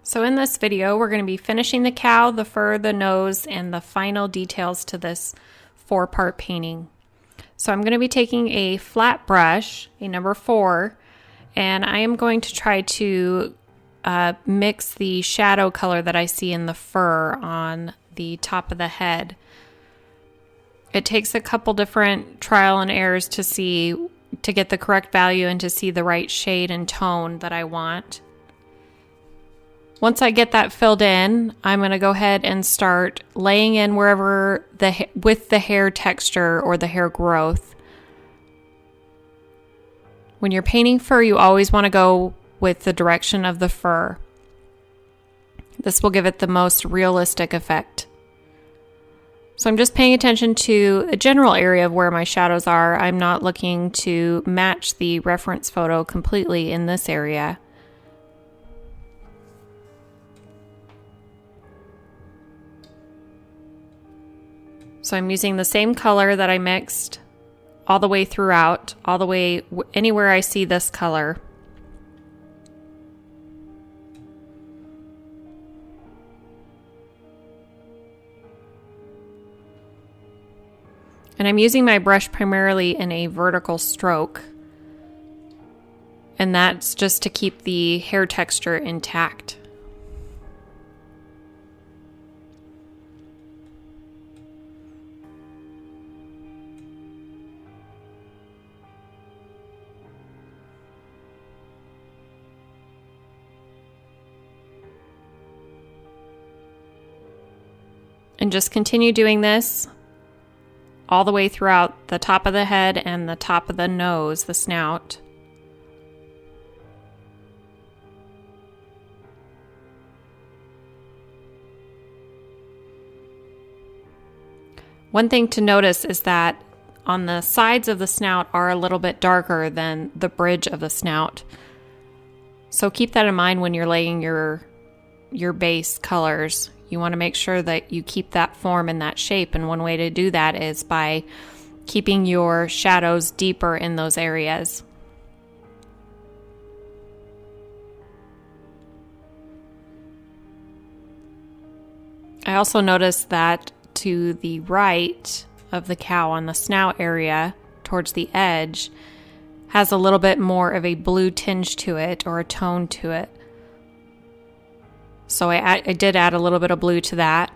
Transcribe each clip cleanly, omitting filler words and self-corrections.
So in this video, we're going to be finishing the cow, the fur, the nose, and the final details to this 4-part painting. So I'm going to be taking a flat brush, a number 4, and I am going to try to mix the shadow color that I see in the fur on the top of the head. It takes a couple different trial and errors to get the correct value and to see the right shade and tone that I want. Once I get that filled in, I'm going to go ahead and start laying in wherever with the hair texture or the hair growth. When you're painting fur, you always want to go with the direction of the fur. This will give it the most realistic effect. So I'm just paying attention to a general area of where my shadows are. I'm not looking to match the reference photo completely in this area. So I'm using the same color that I mixed all the way throughout, all the way anywhere I see this color. And I'm using my brush primarily in a vertical stroke. And that's just to keep the hair texture intact. And just continue doing this all the way throughout the top of the head and the top of the nose, the snout. One thing to notice is that on the sides of the snout are a little bit darker than the bridge of the snout. So keep that in mind when you're laying your base colors. You want to make sure that you keep that form and that shape, and one way to do that is by keeping your shadows deeper in those areas. I also noticed that to the right of the cow on the snout area, towards the edge, has a little bit more of a blue tinge to it, or a tone to it. So I did add a little bit of blue to that.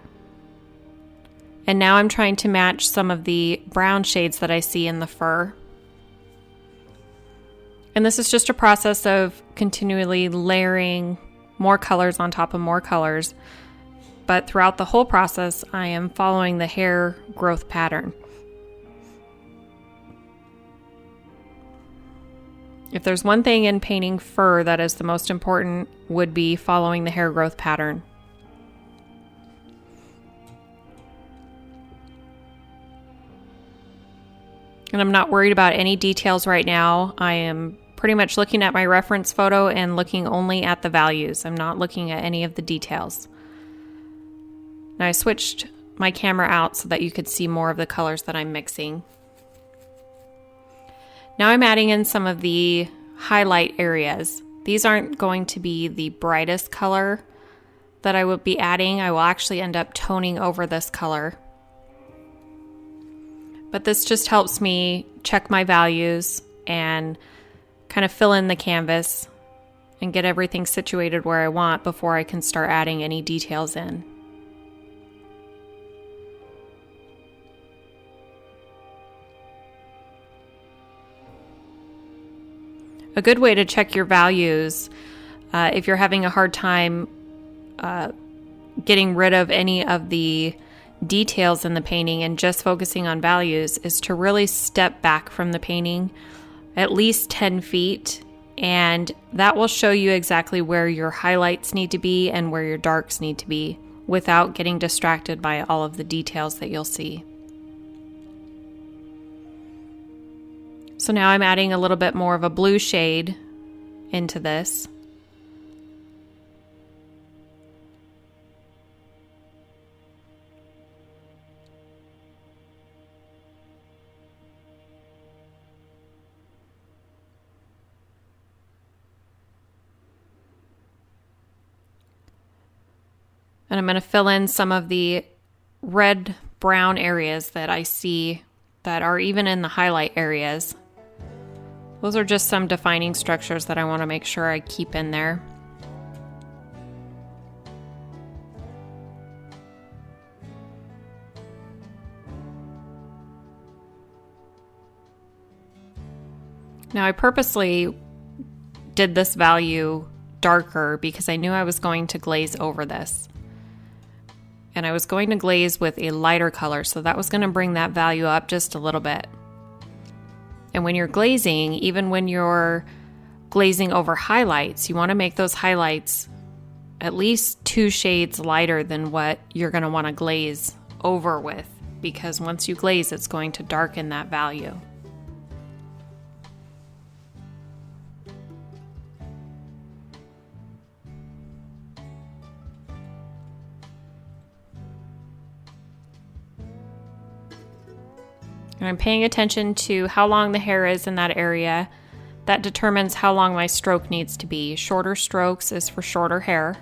And now I'm trying to match some of the brown shades that I see in the fur. And this is just a process of continually layering more colors on top of more colors. But throughout the whole process, I am following the hair growth pattern. If there's one thing in painting fur that is the most important, would be following the hair growth pattern. And I'm not worried about any details right now. I am pretty much looking at my reference photo and looking only at the values. I'm not looking at any of the details. Now I switched my camera out so that you could see more of the colors that I'm mixing. Now I'm adding in some of the highlight areas. These aren't going to be the brightest color that I will be adding. I will actually end up toning over this color. But this just helps me check my values and kind of fill in the canvas and get everything situated where I want before I can start adding any details in. A good way to check your values, if you're having a hard time getting rid of any of the details in the painting and just focusing on values, is to really step back from the painting at least 10 feet, and that will show you exactly where your highlights need to be and where your darks need to be without getting distracted by all of the details that you'll see. So now I'm adding a little bit more of a blue shade into this. And I'm going to fill in some of the red brown areas that I see that are even in the highlight areas. Those are just some defining structures that I want to make sure I keep in there. Now I purposely did this value darker because I knew I was going to glaze over this. And I was going to glaze with a lighter color, so that was going to bring that value up just a little bit. And when you're glazing, even when you're glazing over highlights, you want to make those highlights at least 2 shades lighter than what you're going to want to glaze over with, because once you glaze, it's going to darken that value. And I'm paying attention to how long the hair is in that area. That determines how long my stroke needs to be. Shorter strokes is for shorter hair.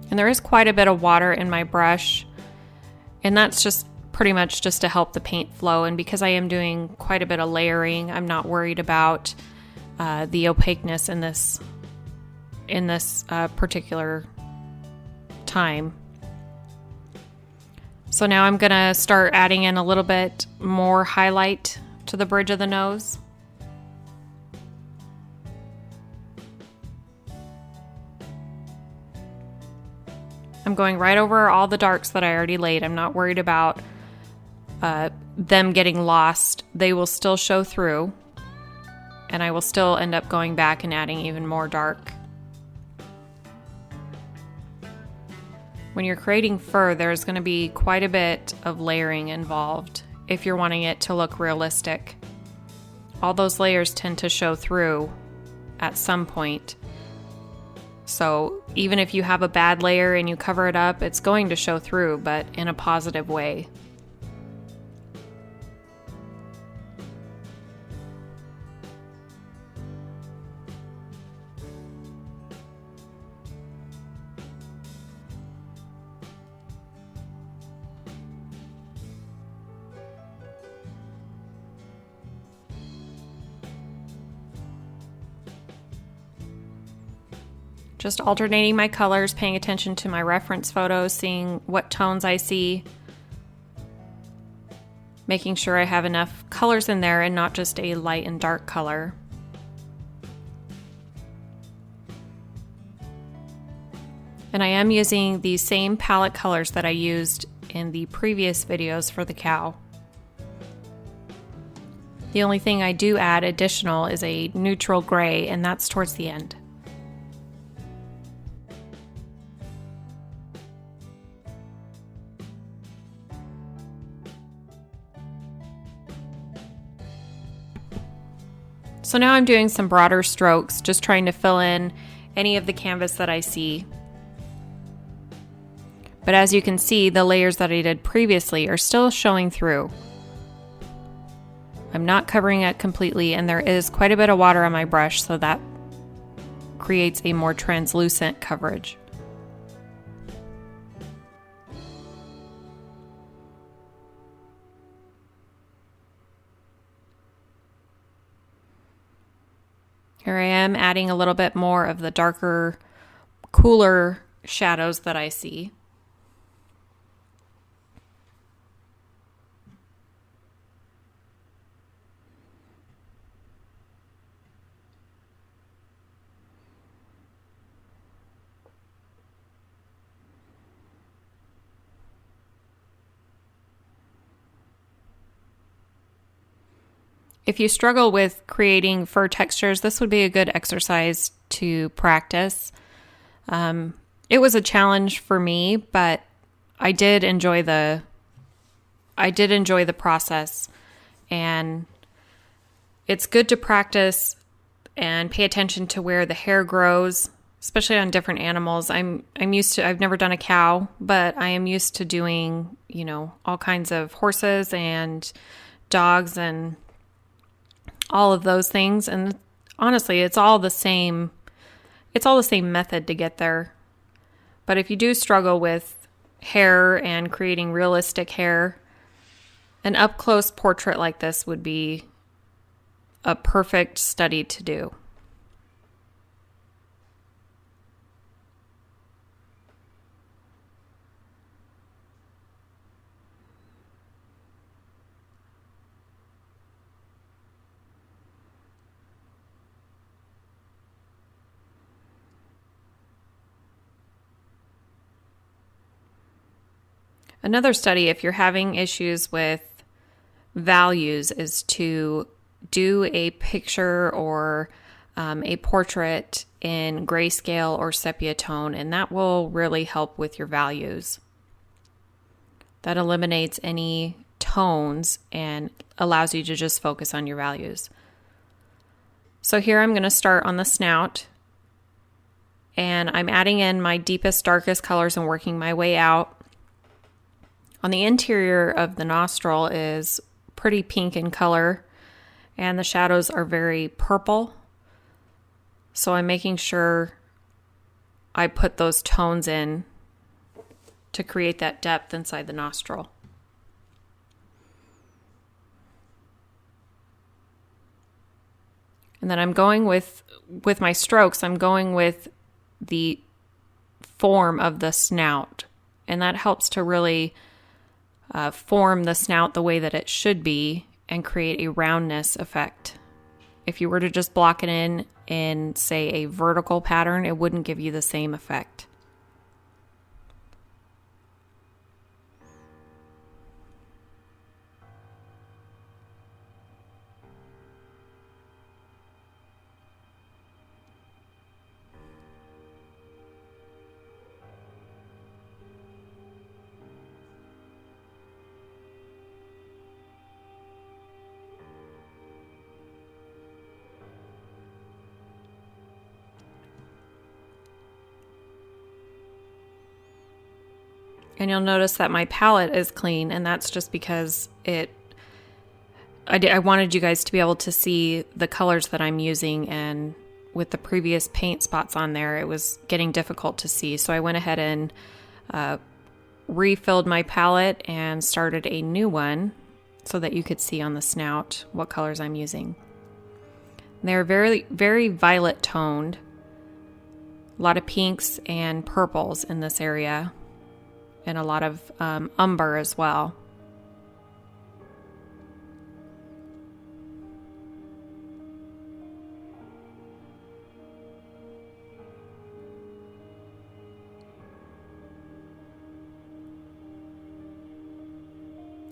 And there is quite a bit of water in my brush, and that's just pretty much just to help the paint flow. And because I am doing quite a bit of layering, I'm not worried about the opaqueness in this particular time. So now I'm gonna start adding in a little bit more highlight to the bridge of the nose. I'm going right over all the darks that I already laid. I'm not worried about them getting lost. They will still show through, and I will still end up going back and adding even more dark. When you're creating fur, there's going to be quite a bit of layering involved if you're wanting it to look realistic. All those layers tend to show through at some point. So even if you have a bad layer and you cover it up, it's going to show through, but in a positive way. Just alternating my colors, paying attention to my reference photos, seeing what tones I see, making sure I have enough colors in there and not just a light and dark color. And I am using the same palette colors that I used in the previous videos for the cow. The only thing I do add additional is a neutral gray, and that's towards the end. So now I'm doing some broader strokes, just trying to fill in any of the canvas that I see. But as you can see, the layers that I did previously are still showing through. I'm not covering it completely, and there is quite a bit of water on my brush, so that creates a more translucent coverage. Here I am adding a little bit more of the darker, cooler shadows that I see. If you struggle with creating fur textures, this would be a good exercise to practice. It was a challenge for me, but I did enjoy the process, and it's good to practice and pay attention to where the hair grows especially on different animals. I'm used to, I've never done a cow, but I am used to doing, you know, all kinds of horses and dogs and all of those things. And honestly, it's all the same method to get there. But if you do struggle with hair and creating realistic hair, an up-close portrait like this would be a perfect study to do. Another study, if you're having issues with values, is to do a picture or a portrait in grayscale or sepia tone, and that will really help with your values. That eliminates any tones and allows you to just focus on your values. So here I'm going to start on the snout, and I'm adding in my deepest, darkest colors and working my way out. On the interior of the nostril is pretty pink in color, and the shadows are very purple. So I'm making sure I put those tones in to create that depth inside the nostril. And then I'm going with my strokes, I'm going with the form of the snout. And that helps to really form the snout the way that it should be and create a roundness effect. If you were to just block it in, say, a vertical pattern, it wouldn't give you the same effect. And you'll notice that my palette is clean, and that's just because I wanted you guys to be able to see the colors that I'm using, and with the previous paint spots on there, it was getting difficult to see. So I went ahead and refilled my palette and started a new one so that you could see on the snout what colors I'm using. They're very, very violet toned. A lot of pinks and purples in this area, and a lot of umber as well.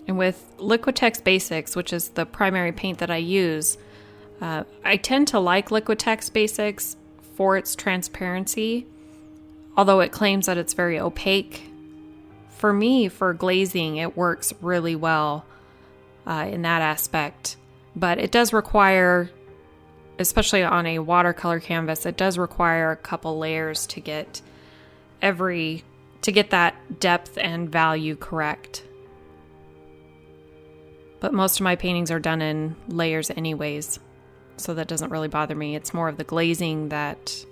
And with Liquitex Basics, which is the primary paint that I use, I tend to like Liquitex Basics for its transparency, although it claims that it's very opaque. For me, for glazing, it works really well in that aspect. But it does require, especially on a watercolor canvas, it does require a couple layers to get that depth and value correct. But most of my paintings are done in layers anyways, so that doesn't really bother me. It's more of the glazing that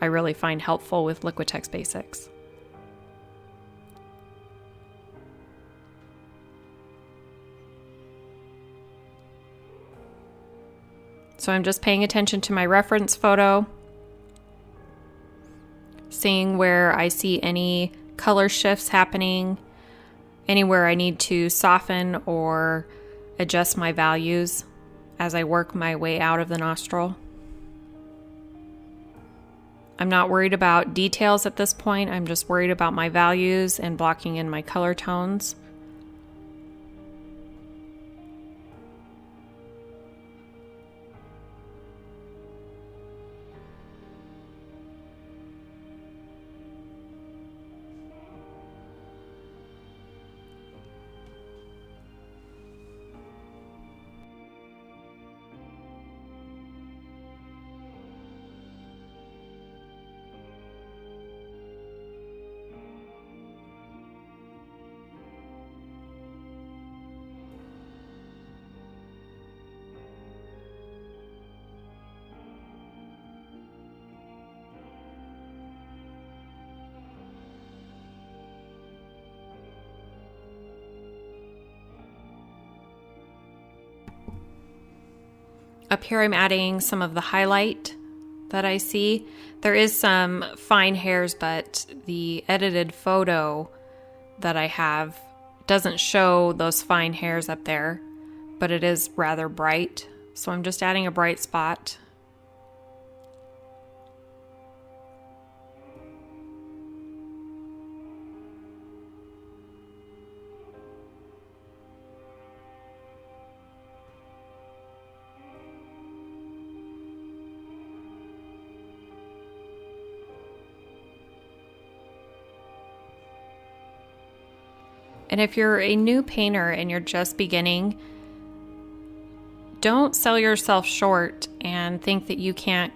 I really find helpful with Liquitex Basics. So I'm just paying attention to my reference photo, seeing where I see any color shifts happening, anywhere I need to soften or adjust my values as I work my way out of the nostril. I'm not worried about details at this point. I'm just worried about my values and blocking in my color tones. Up here I'm adding some of the highlight that I see. There is some fine hairs, but the edited photo that I have doesn't show those fine hairs up there, but it is rather bright. So I'm just adding a bright spot. And if you're a new painter and you're just beginning, don't sell yourself short and think that you can't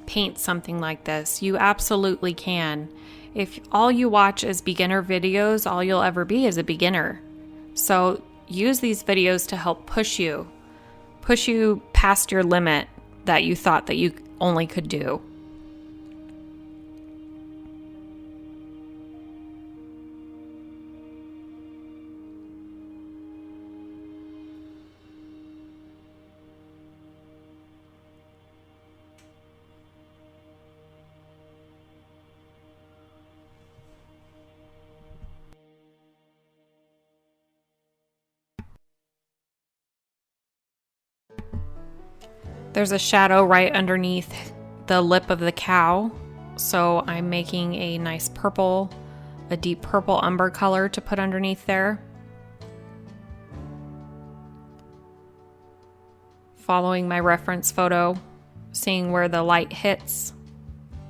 paint something like this. You absolutely can. If all you watch is beginner videos, all you'll ever be is a beginner. So use these videos to help push you past your limit that you thought that you only could do. There's a shadow right underneath the lip of the cow, so I'm making a nice purple, a deep purple umber color to put underneath there. Following my reference photo, seeing where the light hits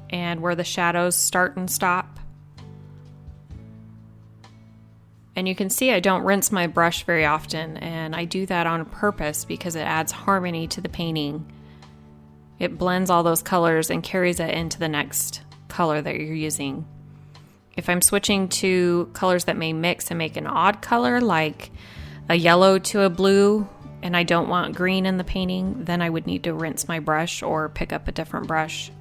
and where the shadows start and stop. And you can see I don't rinse my brush very often, and I do that on purpose because it adds harmony to the painting. It blends all those colors and carries it into the next color that you're using. If I'm switching to colors that may mix and make an odd color, like a yellow to a blue, and I don't want green in the painting, then I would need to rinse my brush or pick up a different brush.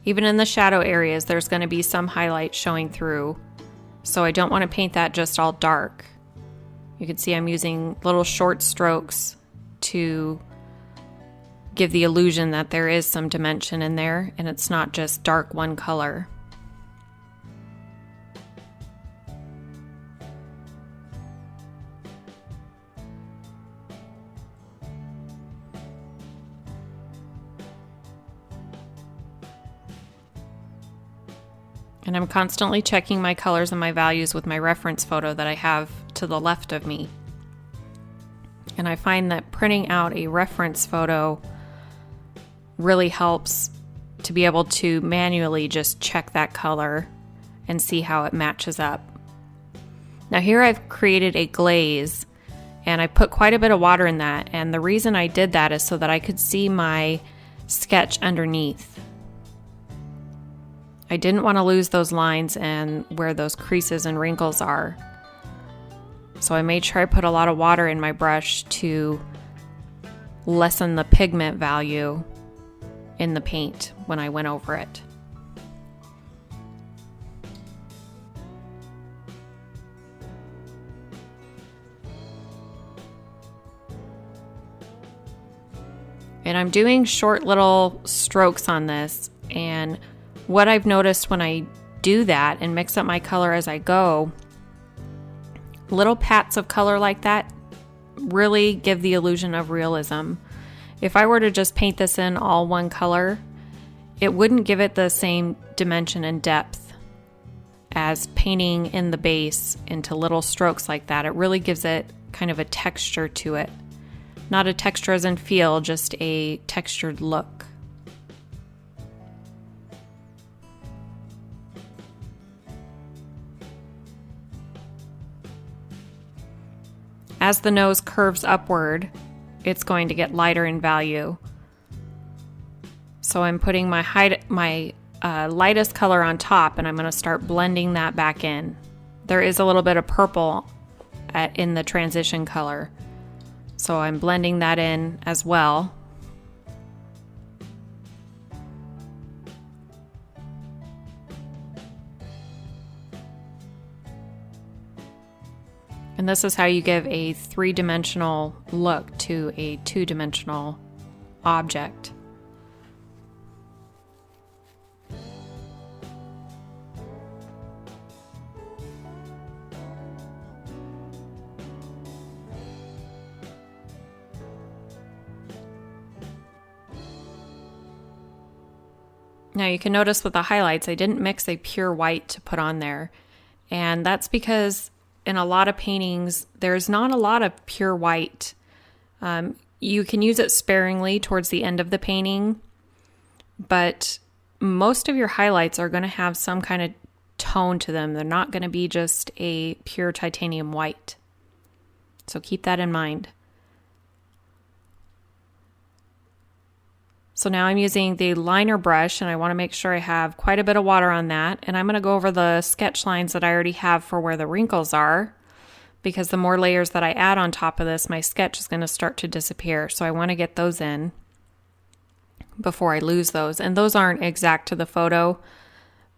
Even in the shadow areas, there's going to be some highlight showing through, so I don't want to paint that just all dark. You can see I'm using little short strokes to give the illusion that there is some dimension in there and it's not just dark one color. And I'm constantly checking my colors and my values with my reference photo that I have to the left of me. And I find that printing out a reference photo really helps to be able to manually just check that color and see how it matches up. Now here I've created a glaze and I put quite a bit of water in that, and the reason I did that is so that I could see my sketch underneath. I didn't want to lose those lines and where those creases and wrinkles are. So I made sure I put a lot of water in my brush to lessen the pigment value in the paint when I went over it. And I'm doing short little strokes on this, and what I've noticed when I do that and mix up my color as I go, little pats of color like that really give the illusion of realism. If I were to just paint this in all one color, it wouldn't give it the same dimension and depth as painting in the base into little strokes like that. It really gives it kind of a texture to it. Not a texture as in feel, just a textured look. As the nose curves upward, it's going to get lighter in value. So I'm putting my lightest color on top, and I'm going to start blending that back in. There is a little bit of purple in the transition color, so I'm blending that in as well. And this is how you give a three-dimensional look to a two-dimensional object. Now you can notice with the highlights, I didn't mix a pure white to put on there. And that's because in a lot of paintings, there's not a lot of pure white. You can use it sparingly towards the end of the painting, but most of your highlights are going to have some kind of tone to them. They're not going to be just a pure titanium white. So keep that in mind. So now I'm using the liner brush, and I want to make sure I have quite a bit of water on that. And I'm going to go over the sketch lines that I already have for where the wrinkles are, because the more layers that I add on top of this, my sketch is going to start to disappear. So I want to get those in before I lose those. And those aren't exact to the photo,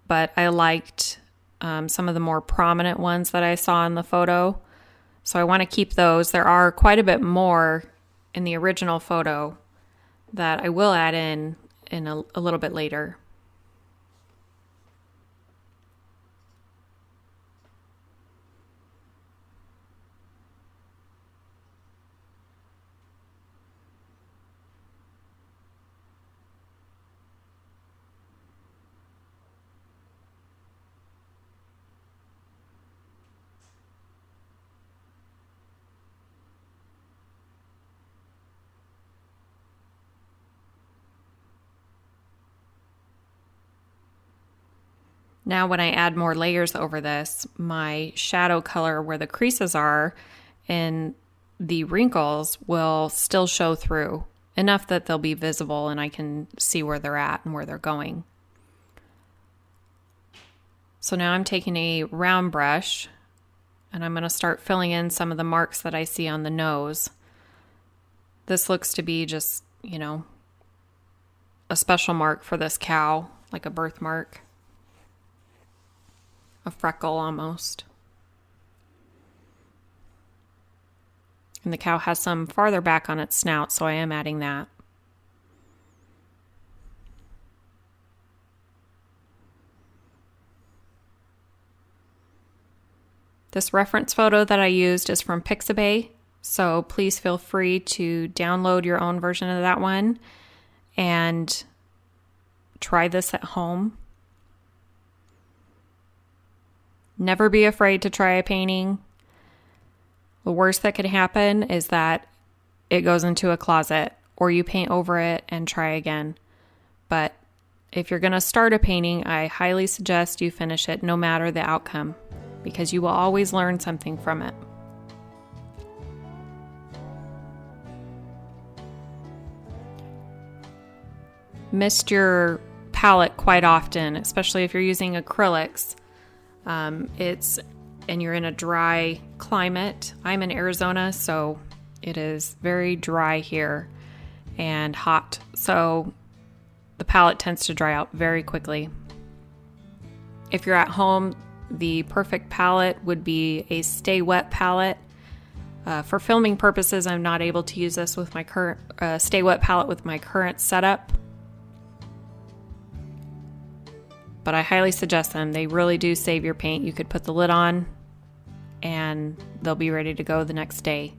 but I liked some of the more prominent ones that I saw in the photo. So I want to keep those. There are quite a bit more in the original photo that I will add in a little bit later. Now when I add more layers over this, my shadow color where the creases are and the wrinkles will still show through enough that they'll be visible and I can see where they're at and where they're going. So now I'm taking a round brush and I'm going to start filling in some of the marks that I see on the nose. This looks to be just, a special mark for this cow, like a birthmark. A freckle almost. And the cow has some farther back on its snout, so I am adding that. This reference photo that I used is from Pixabay, so please feel free to download your own version of that one and try this at home. Never be afraid to try a painting. The worst that could happen is that it goes into a closet or you paint over it and try again. But if you're going to start a painting, I highly suggest you finish it no matter the outcome, because you will always learn something from it. Mist your palette quite often, especially if you're using acrylics. And you're in a dry climate. I'm in Arizona, so it is very dry here and hot. So the palette tends to dry out very quickly. If you're at home, the perfect palette would be a stay wet palette. For filming purposes, I'm not able to use this with my current stay wet palette with my current setup. But I highly suggest them. They really do save your paint. You could put the lid on and they'll be ready to go the next day.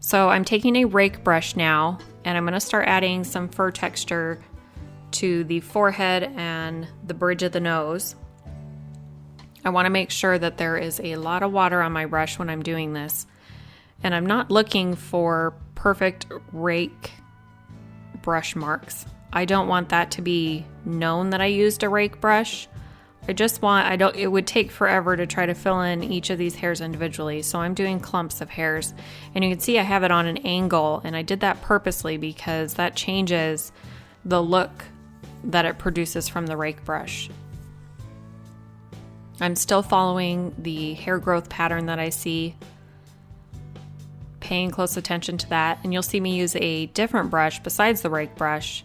So I'm taking a rake brush now and I'm going to start adding some fur texture to the forehead and the bridge of the nose. I want to make sure that there is a lot of water on my brush when I'm doing this. And I'm not looking for perfect rake brush marks. I don't want that to be known that I used a rake brush. It would take forever to try to fill in each of these hairs individually. So I'm doing clumps of hairs and you can see I have it on an angle, and I did that purposely because that changes the look that it produces from the rake brush. I'm still following the hair growth pattern that I see, paying close attention to that, and you'll see me use a different brush besides the rake brush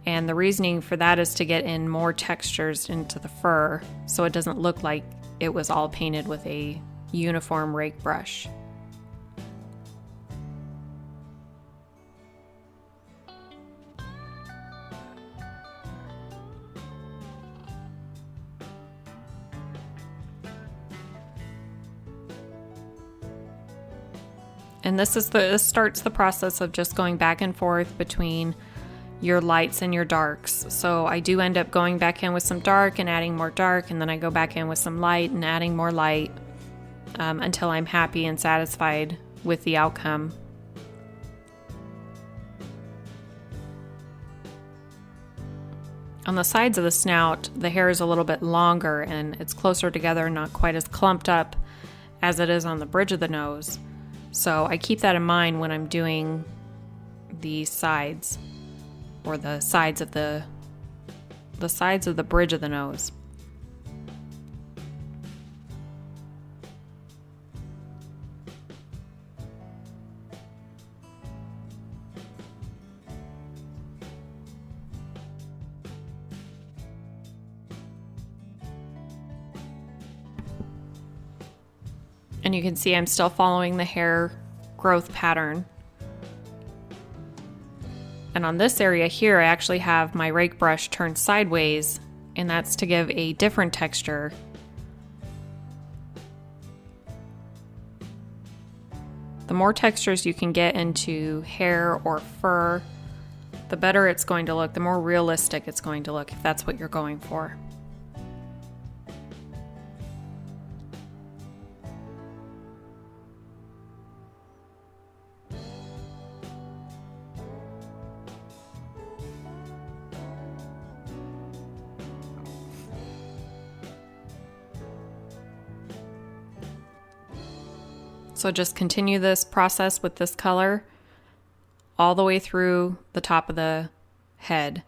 And the reasoning for that is to get in more textures into the fur so it doesn't look like it was all painted with a uniform rake brush. And this starts the process of just going back and forth between your lights and your darks. So I do end up going back in with some dark and adding more dark, and then I go back in with some light and adding more light until I'm happy and satisfied with the outcome. On the sides of the snout, the hair is a little bit longer and it's closer together, not quite as clumped up as it is on the bridge of the nose. So I keep that in mind when I'm doing the sides, or the sides of the bridge of the nose. And you can see I'm still following the hair growth pattern. And on this area here, I actually have my rake brush turned sideways, and that's to give a different texture. The more textures you can get into hair or fur, the better it's going to look, the more realistic it's going to look, if that's what you're going for. So just continue this process with this color all the way through the top of the head.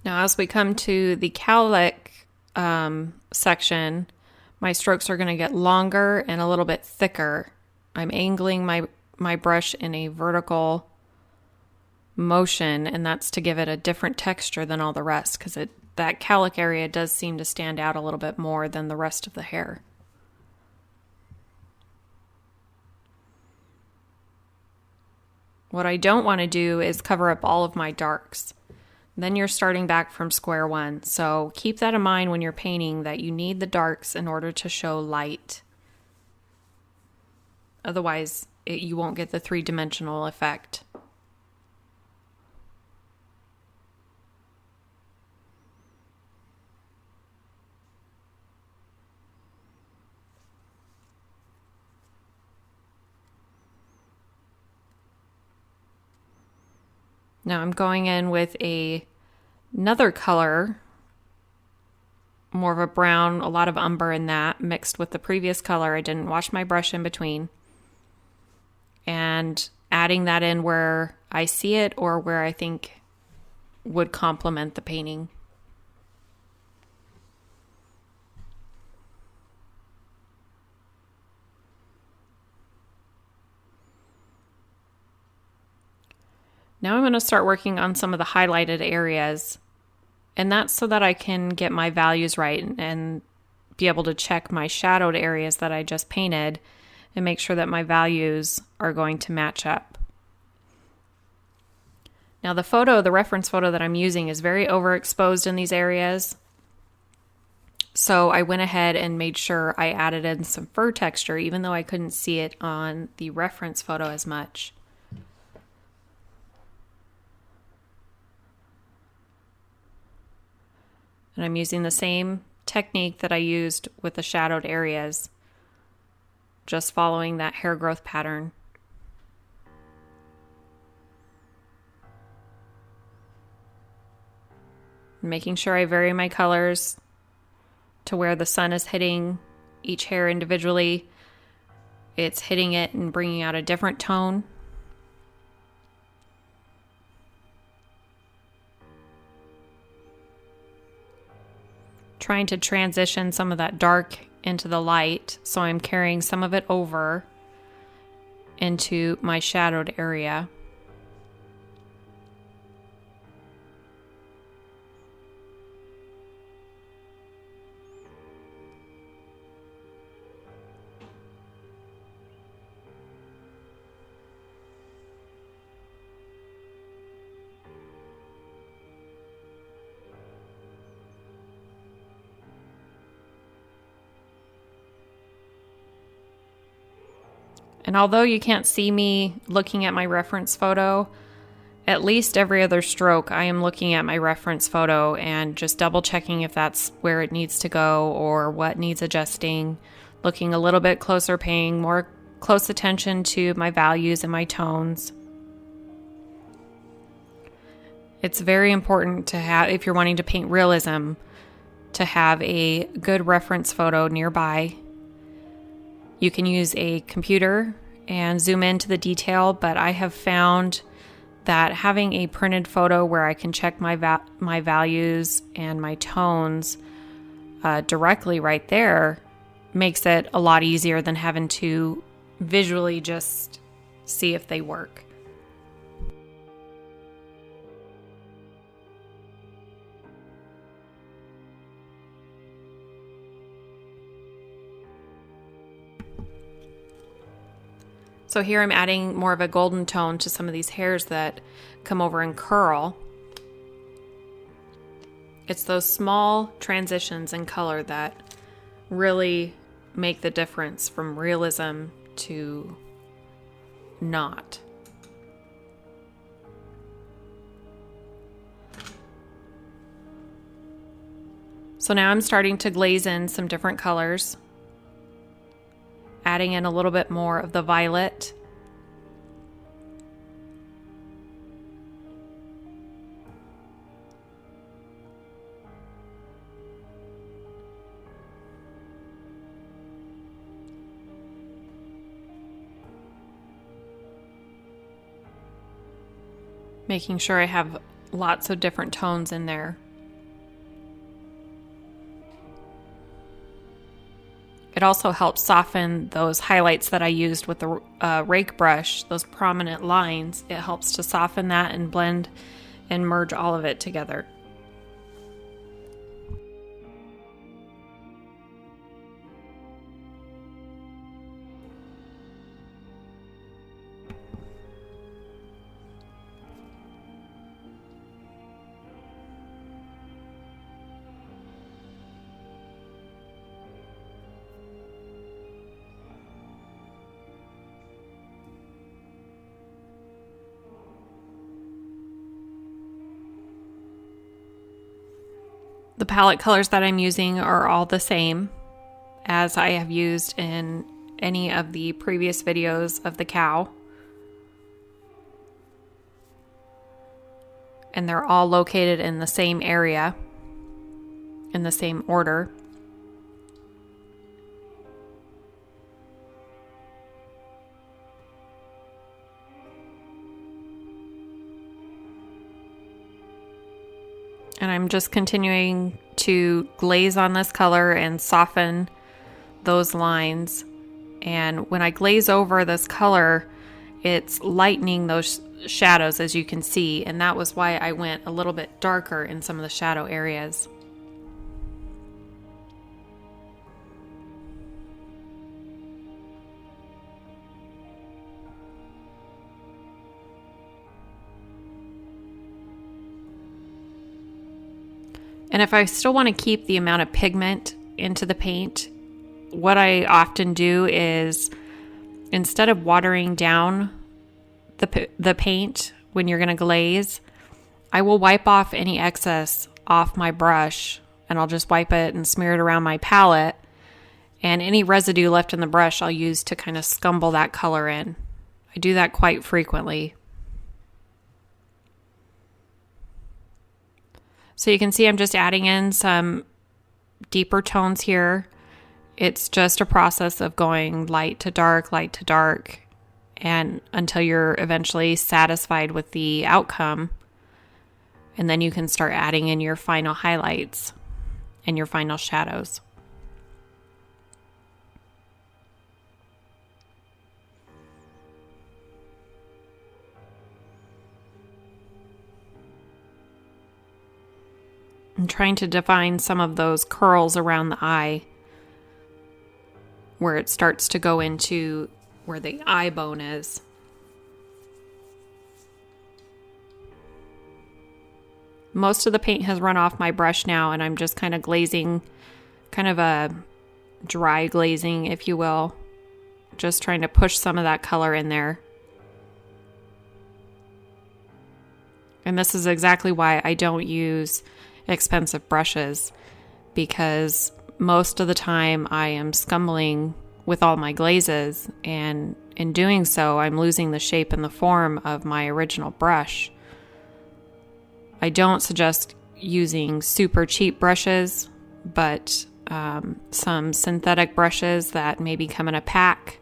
Now, as we come to the cowlick section, my strokes are going to get longer and a little bit thicker. I'm angling my brush in a vertical motion, and that's to give it a different texture than all the rest, because that cowlick area does seem to stand out a little bit more than the rest of the hair. What I don't want to do is cover up all of my darks. Then you're starting back from square one. So keep that in mind when you're painting, that you need the darks in order to show light. Otherwise, you won't get the three-dimensional effect. Now I'm going in with another color, more of a brown, a lot of umber in that, mixed with the previous color. I didn't wash my brush in between. And adding that in where I see it or where I think would complement the painting. Now I'm going to start working on some of the highlighted areas, and that's so that I can get my values right and be able to check my shadowed areas that I just painted and make sure that my values are going to match up. Now the reference photo that I'm using is very overexposed in these areas, so I went ahead and made sure I added in some fur texture even though I couldn't see it on the reference photo as much. And I'm using the same technique that I used with the shadowed areas. just following that hair growth pattern. Making sure I vary my colors to where the sun is hitting each hair individually. It's hitting it and bringing out a different tone. Trying to transition some of that dark into the light, so I'm carrying some of it over into my shadowed area. And although you can't see me looking at my reference photo, at least every other stroke I am looking at my reference photo and just double checking if that's where it needs to go or what needs adjusting, looking a little bit closer, paying more close attention to my values and my tones. It's very important to have, if you're wanting to paint realism, to have a good reference photo nearby. You can use a computer and zoom into the detail, but I have found that having a printed photo where I can check my values and my tones directly right there makes it a lot easier than having to visually just see if they work. So here I'm adding more of a golden tone to some of these hairs that come over and curl. It's those small transitions in color that really make the difference from realism to not. So now I'm starting to glaze in some different colors, adding in a little bit more of the violet. Making sure I have lots of different tones in there. It also helps soften those highlights that I used with the rake brush, those prominent lines. It helps to soften that and blend and merge all of it together. The palette colors that I'm using are all the same as I have used in any of the previous videos of the cow. And they're all located in the same area, in the same order. And I'm just continuing to glaze on this color and soften those lines. And when I glaze over this color, it's lightening those shadows, as you can see. And that was why I went a little bit darker in some of the shadow areas. And if I still want to keep the amount of pigment into the paint, what I often do is, instead of watering down the paint when you're going to glaze, I will wipe off any excess off my brush, and I'll just wipe it and smear it around my palette. And any residue left in the brush I'll use to kind of scumble that color in. I do that quite frequently. So you can see I'm just adding in some deeper tones here. It's just a process of going light to dark, and until you're eventually satisfied with the outcome. And then you can start adding in your final highlights and your final shadows. I'm trying to define some of those curls around the eye where it starts to go into where the eye bone is. Most of the paint has run off my brush now, and I'm just kind of glazing, kind of a dry glazing, if you will. Just trying to push some of that color in there. And this is exactly why I don't use expensive brushes, because most of the time I am scumbling with all my glazes, and in doing so I'm losing the shape and the form of my original brush. I don't suggest using super cheap brushes, but some synthetic brushes that maybe come in a pack,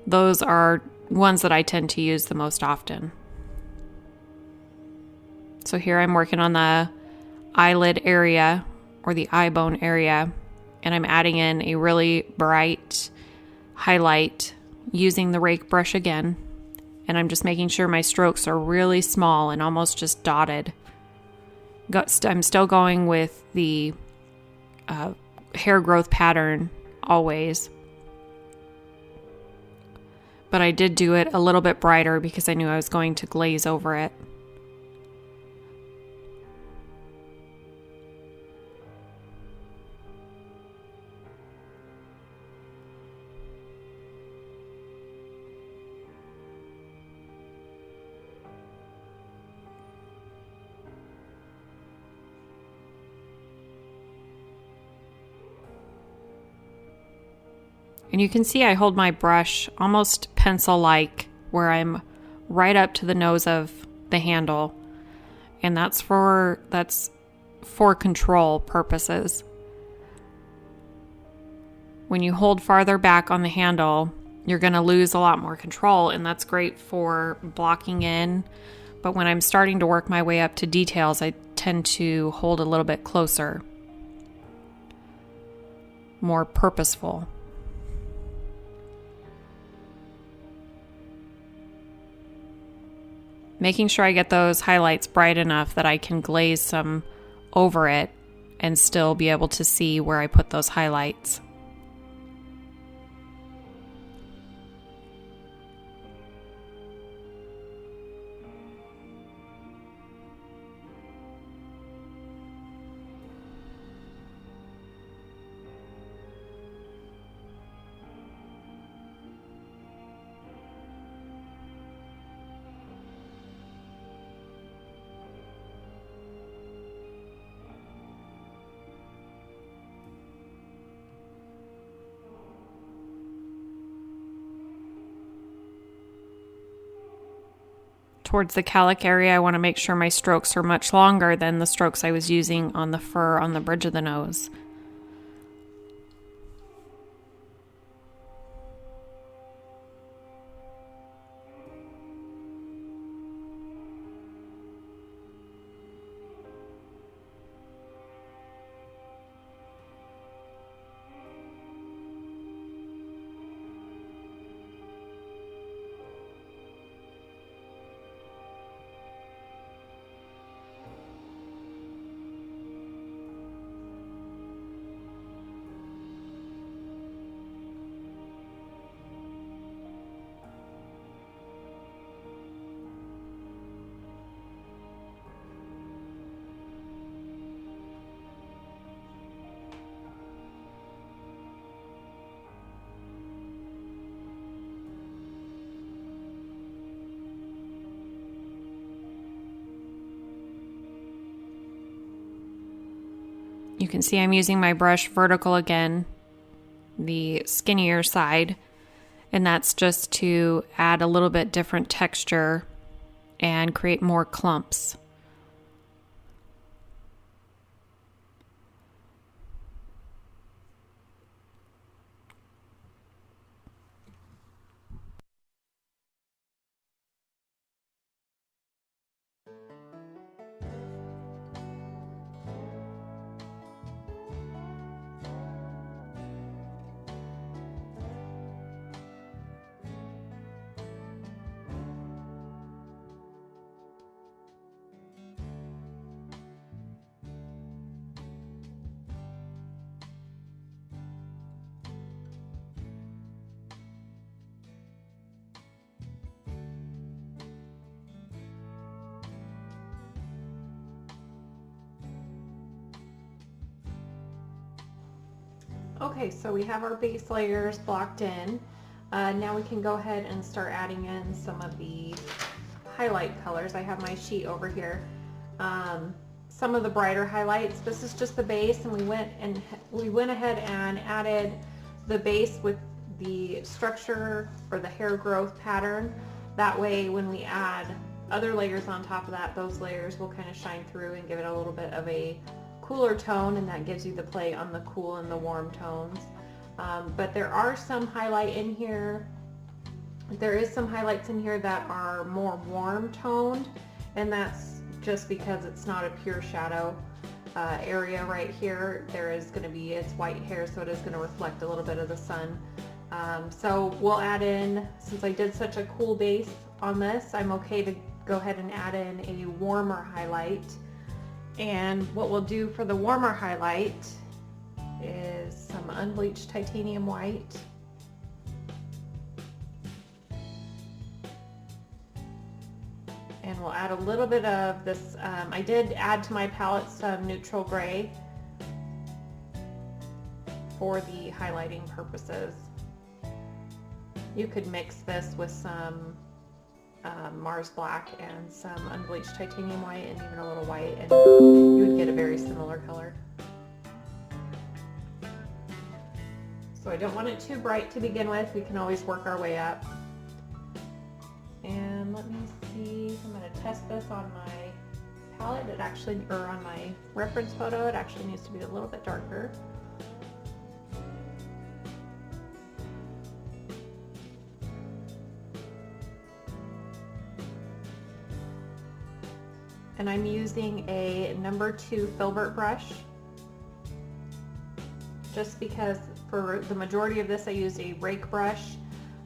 those are ones that I tend to use the most often. So here I'm working on the eyelid area or the eye bone area, and I'm adding in a really bright highlight using the rake brush again, and I'm just making sure my strokes are really small and almost just dotted. I'm still going with the hair growth pattern always, but I did do it a little bit brighter because I knew I was going to glaze over it. And you can see I hold my brush almost pencil-like, where I'm right up to the nose of the handle. And that's for control purposes. When you hold farther back on the handle, you're going to lose a lot more control, and that's great for blocking in. But when I'm starting to work my way up to details, I tend to hold a little bit closer. More purposeful. Making sure I get those highlights bright enough that I can glaze some over it and still be able to see where I put those highlights. Towards the cowlick area, I want to make sure my strokes are much longer than the strokes I was using on the fur on the bridge of the nose. You can see I'm using my brush vertical again, the skinnier side, and that's just to add a little bit different texture and create more clumps. Okay, so we have our base layers blocked in. Now we can go ahead and start adding in some of the highlight colors. I have my sheet over here. Some of the brighter highlights. This is just the base, and we went ahead and added the base with the structure or the hair growth pattern. That way when we add other layers on top of that, those layers will kind of shine through and give it a little bit of a cooler tone, and that gives you the play on the cool and the warm tones. But there are some highlight in here. There is some highlights in here that are more warm toned, and that's just because it's not a pure shadow area right here. There is going to be, it's white hair, so it is going to reflect a little bit of the sun. So we'll add in, since I did such a cool base on this, I'm okay to go ahead and add in a warmer highlight. And what we'll do for the warmer highlight is some unbleached titanium white. And we'll add a little bit of this, I did add to my palette some neutral gray for the highlighting purposes. You could mix this with some Mars Black and some unbleached titanium white and even a little white, and you would get a very similar color. So I don't want it too bright to begin with. We can always work our way up. And let me see, I'm going to test this on my palette. It actually, or on my reference photo, it actually needs to be a little bit darker. And I'm using a number 2 filbert brush, just because for the majority of this I used a rake brush,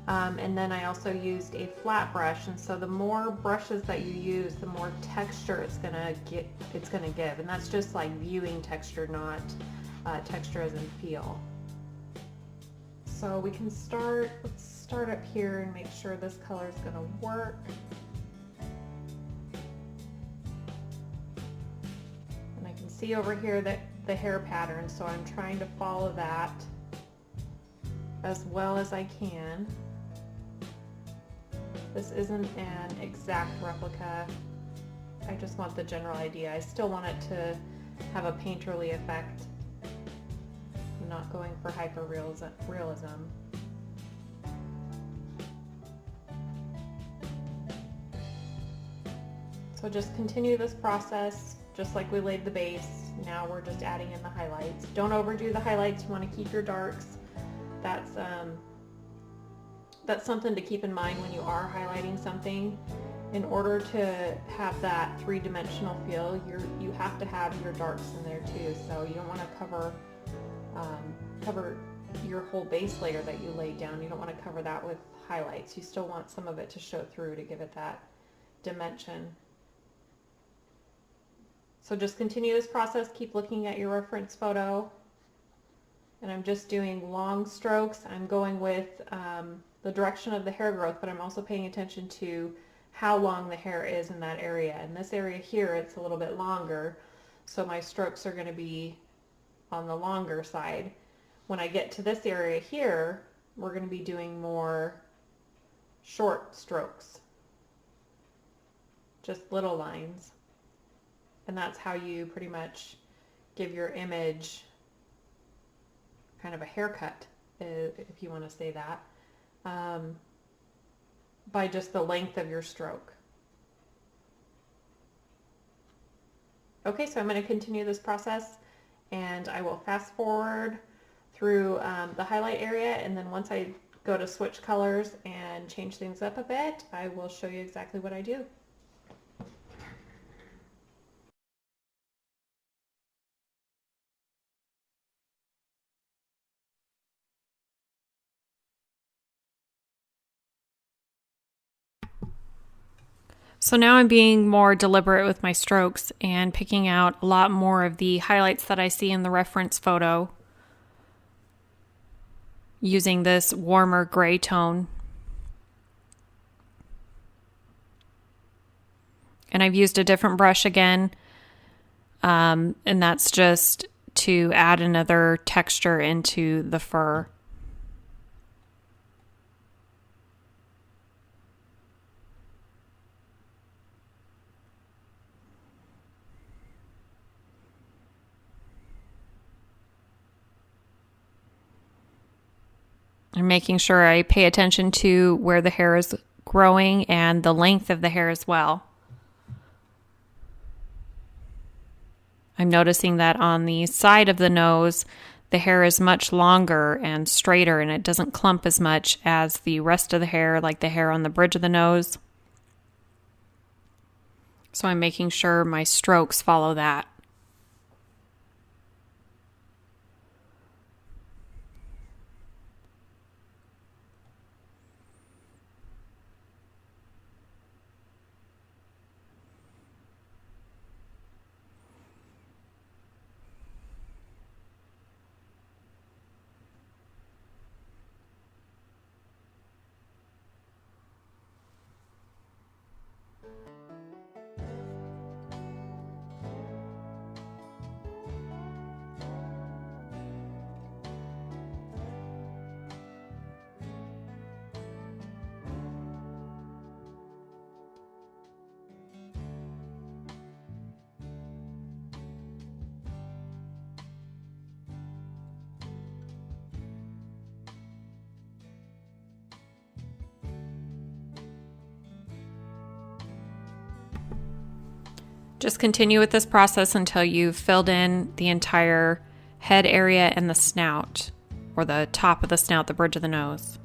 and then I also used a flat brush, and so the more brushes that you use, the more texture it's gonna give, and that's just like viewing texture, not texture as in feel. So we can let's start up here and make sure this color is gonna work. See over here that the hair pattern, so I'm trying to follow that as well as I can. This isn't an exact replica. I just want the general idea. I still want it to have a painterly effect. I'm not going for hyper realism. So just continue this process. Just like we laid the base, now we're just adding in the highlights. Don't overdo the highlights, you want to keep your darks. That's something to keep in mind when you are highlighting something. In order to have that three-dimensional feel, you have to have your darks in there too. So you don't want to cover your whole base layer that you laid down. You don't want to cover that with highlights. You still want some of it to show through to give it that dimension. So just continue this process, keep looking at your reference photo. And I'm just doing long strokes. I'm going with the direction of the hair growth, but I'm also paying attention to how long the hair is in that area. In this area here, it's a little bit longer, so my strokes are going to be on the longer side. When I get to this area here, we're going to be doing more short strokes, just little lines. And that's how you pretty much give your image kind of a haircut. if you want to say that, by just the length of your stroke. Okay, so I'm going to continue this process, and I will fast forward through the highlight area, and then once I go to switch colors and change things up a bit, I will show you exactly what I do. So now I'm being more deliberate with my strokes and picking out a lot more of the highlights that I see in the reference photo using this warmer gray tone. And I've used a different brush again, and that's just to add another texture into the fur. I'm making sure I pay attention to where the hair is growing and the length of the hair as well. I'm noticing that on the side of the nose, the hair is much longer and straighter, and it doesn't clump as much as the rest of the hair, like the hair on the bridge of the nose. So I'm making sure my strokes follow that. Just continue with this process until you've filled in the entire head area and the snout, or the top of the snout, the bridge of the nose.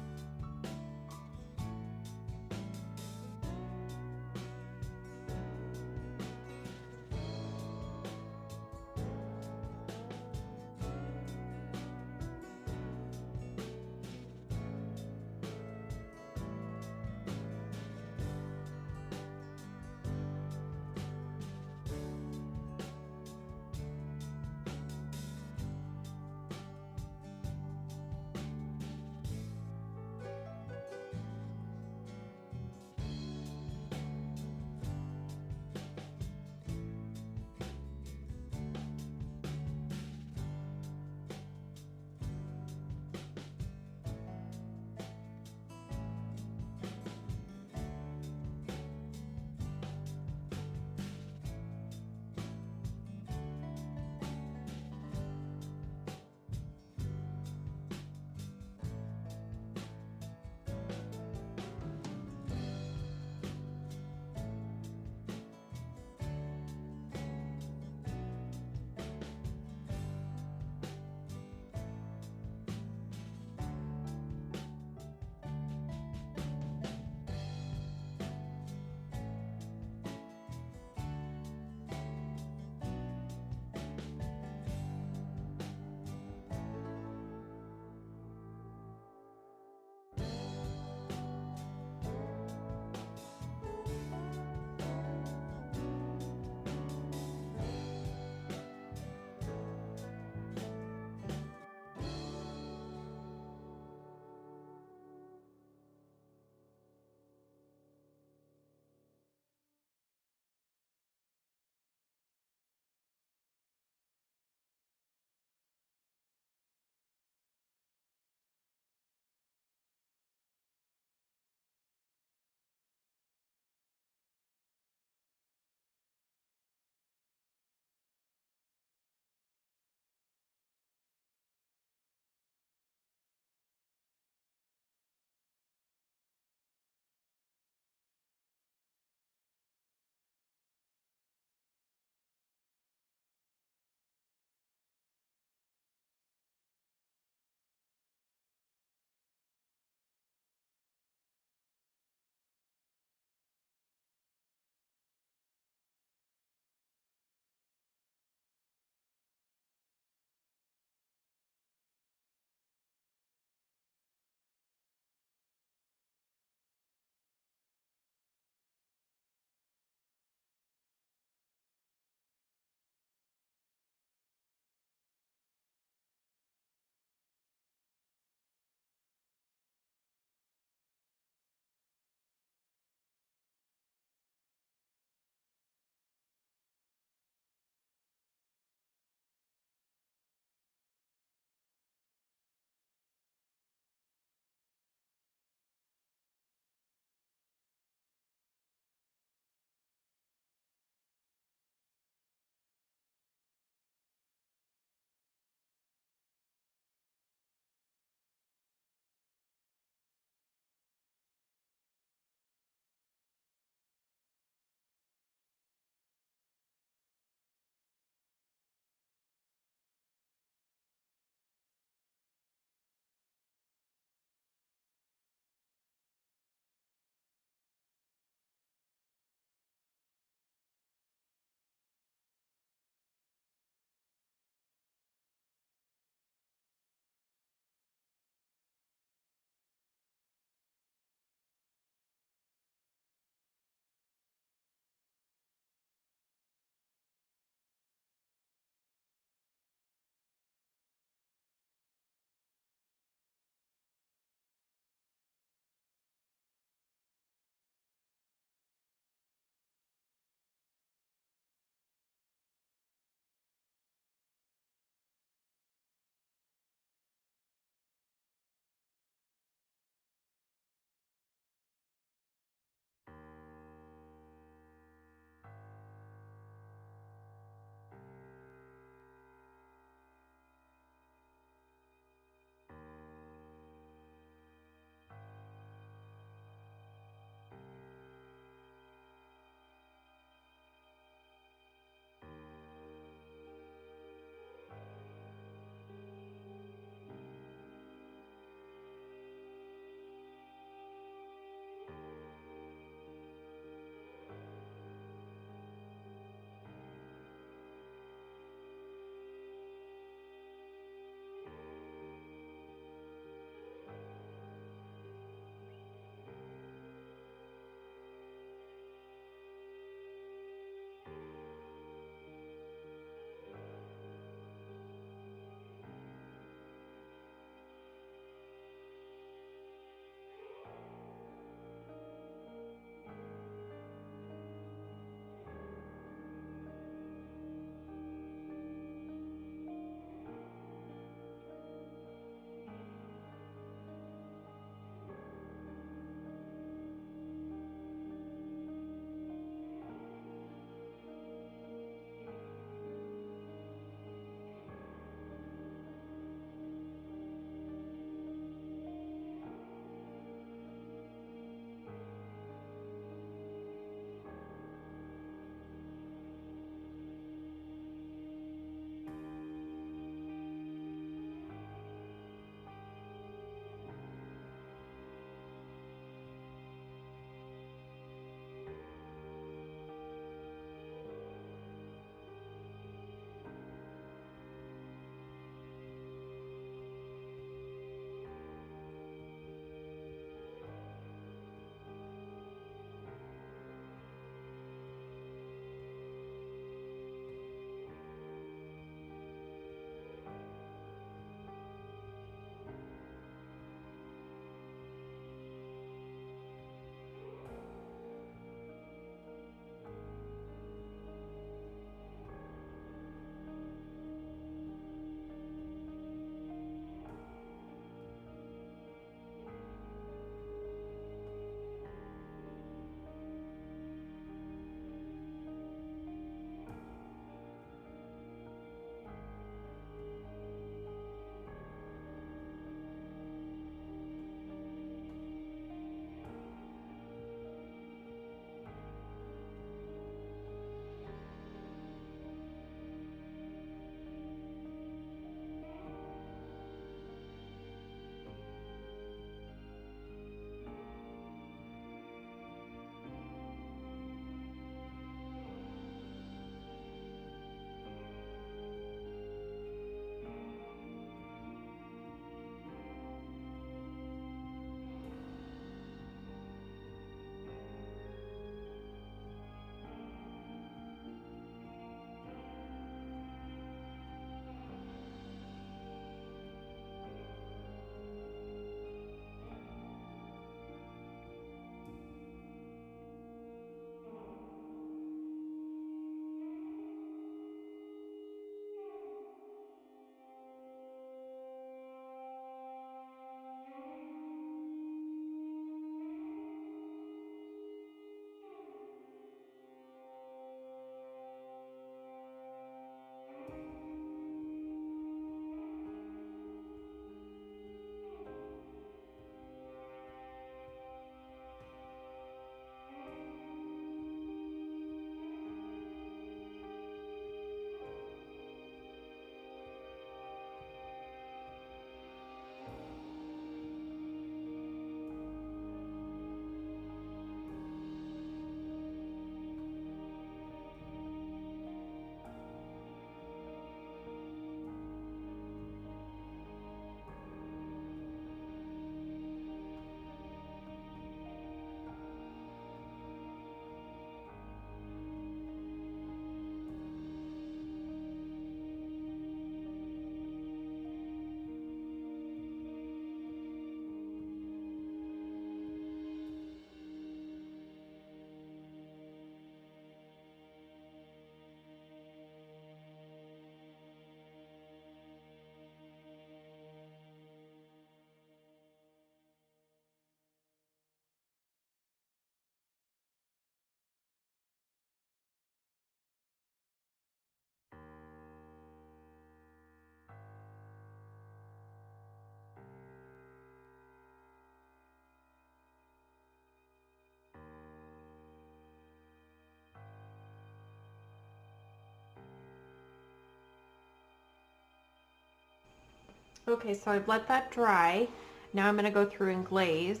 Okay, so I've let that dry. Now I'm going to go through and glaze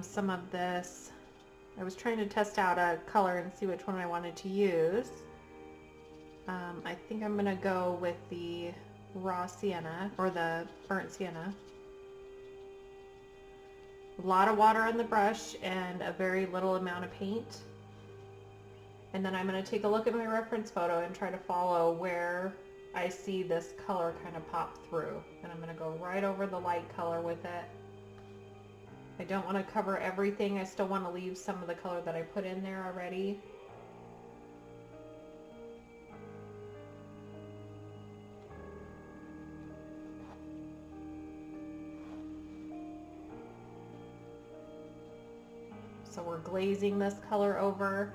some of this. I was trying to test out a color and see which one I wanted to use. I think I'm going to go with the raw sienna or the burnt sienna. A lot of water on the brush and a very little amount of paint. And then I'm going to take a look at my reference photo and try to follow where I see this color kind of pop through. And I'm going to go right over the light color with it. I don't want to cover everything. I still want to leave some of the color that I put in there already. So we're glazing this color over,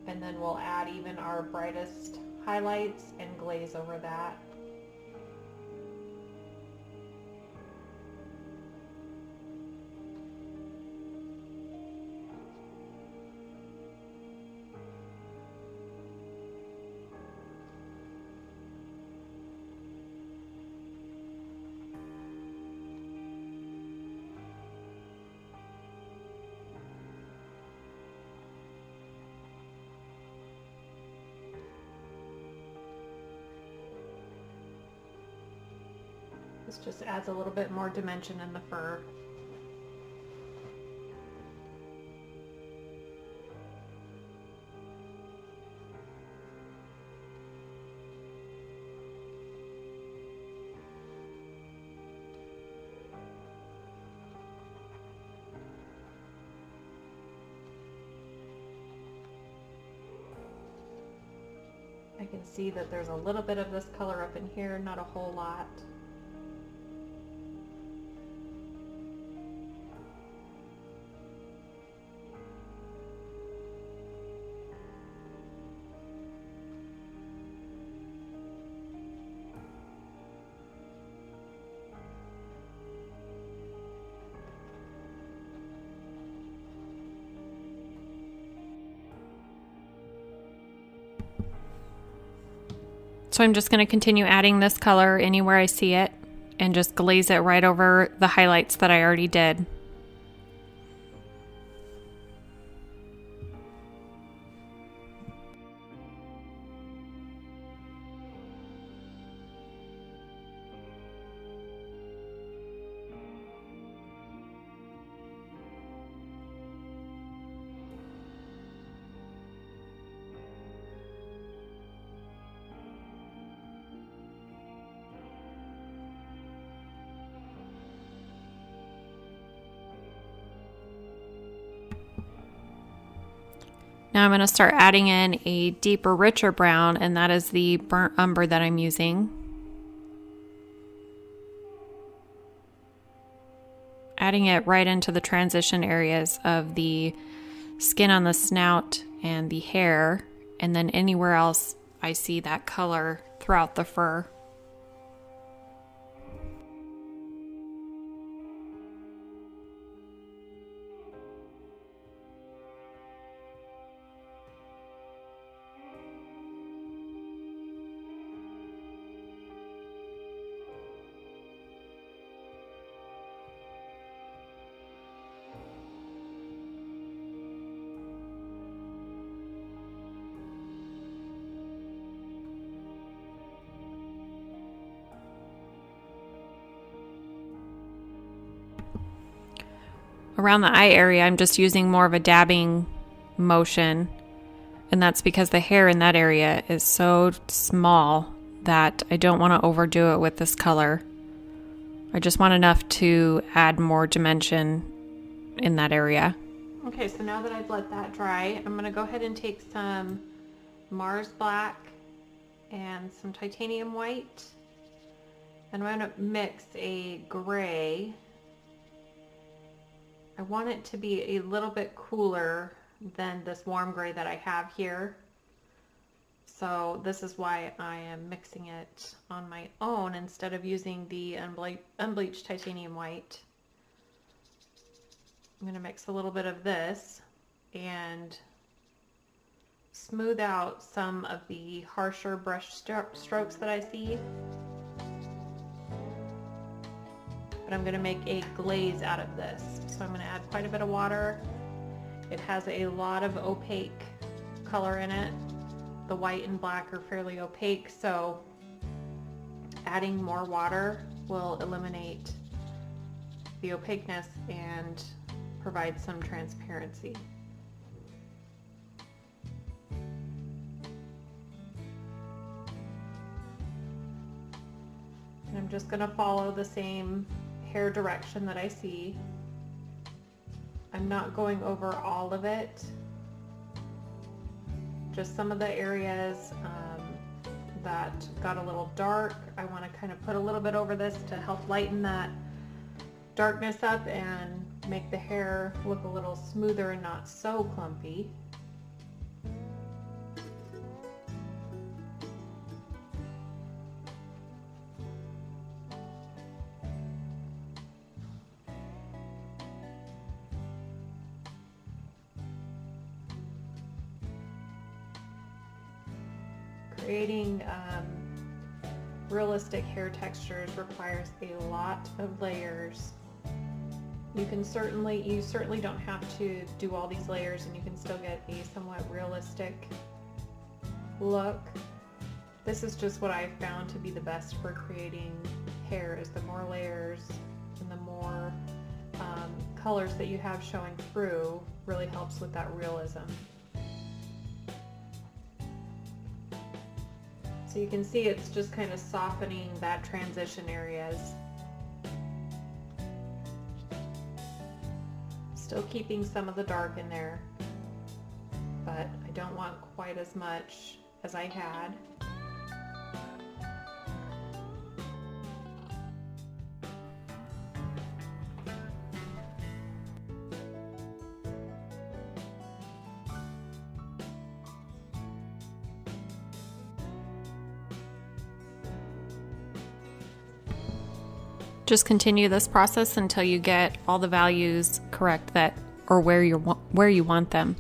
and then we'll add even our brightest highlights and glaze over that. This just adds a little bit more dimension in the fur. I can see that there's a little bit of this color up in here, not a whole lot. So I'm just going to continue adding this color anywhere I see it and just glaze it right over the highlights that I already did. Now I'm going to start adding in a deeper, richer brown, and that is the burnt umber that I'm using. Adding it right into the transition areas of the skin on the snout and the hair, and then anywhere else I see that color throughout the fur. Around the eye area, I'm just using more of a dabbing motion, and that's because the hair in that area is so small that I don't want to overdo it with this color. I just want enough to add more dimension in that area. Okay, so now that I've let that dry, I'm going to go ahead and take some Mars Black and some titanium white, and I'm going to mix a gray. I want it to be a little bit cooler than this warm gray that I have here. So this is why I am mixing it on my own instead of using the unbleached titanium white. I'm going to mix a little bit of this and smooth out some of the harsher brush strokes that I see. But I'm going to make a glaze out of this. So I'm going to add quite a bit of water. It has a lot of opaque color in it. The white and black are fairly opaque, so adding more water will eliminate the opaqueness and provide some transparency. And I'm just going to follow the same hair direction that I see. I'm not going over all of it, just some of the areas that got a little dark. I want to kind of put a little bit over this to help lighten that darkness up and make the hair look a little smoother and not so clumpy. Creating realistic hair textures requires a lot of layers. You certainly don't have to do all these layers, and you can still get a somewhat realistic look. This is just what I've found to be the best for creating hair, is the more layers and the more colors that you have showing through really helps with that realism. So you can see it's just kind of softening that transition areas. Still keeping some of the dark in there, but I don't want quite as much as I had. Just continue this process until you get all the values correct or where you want them.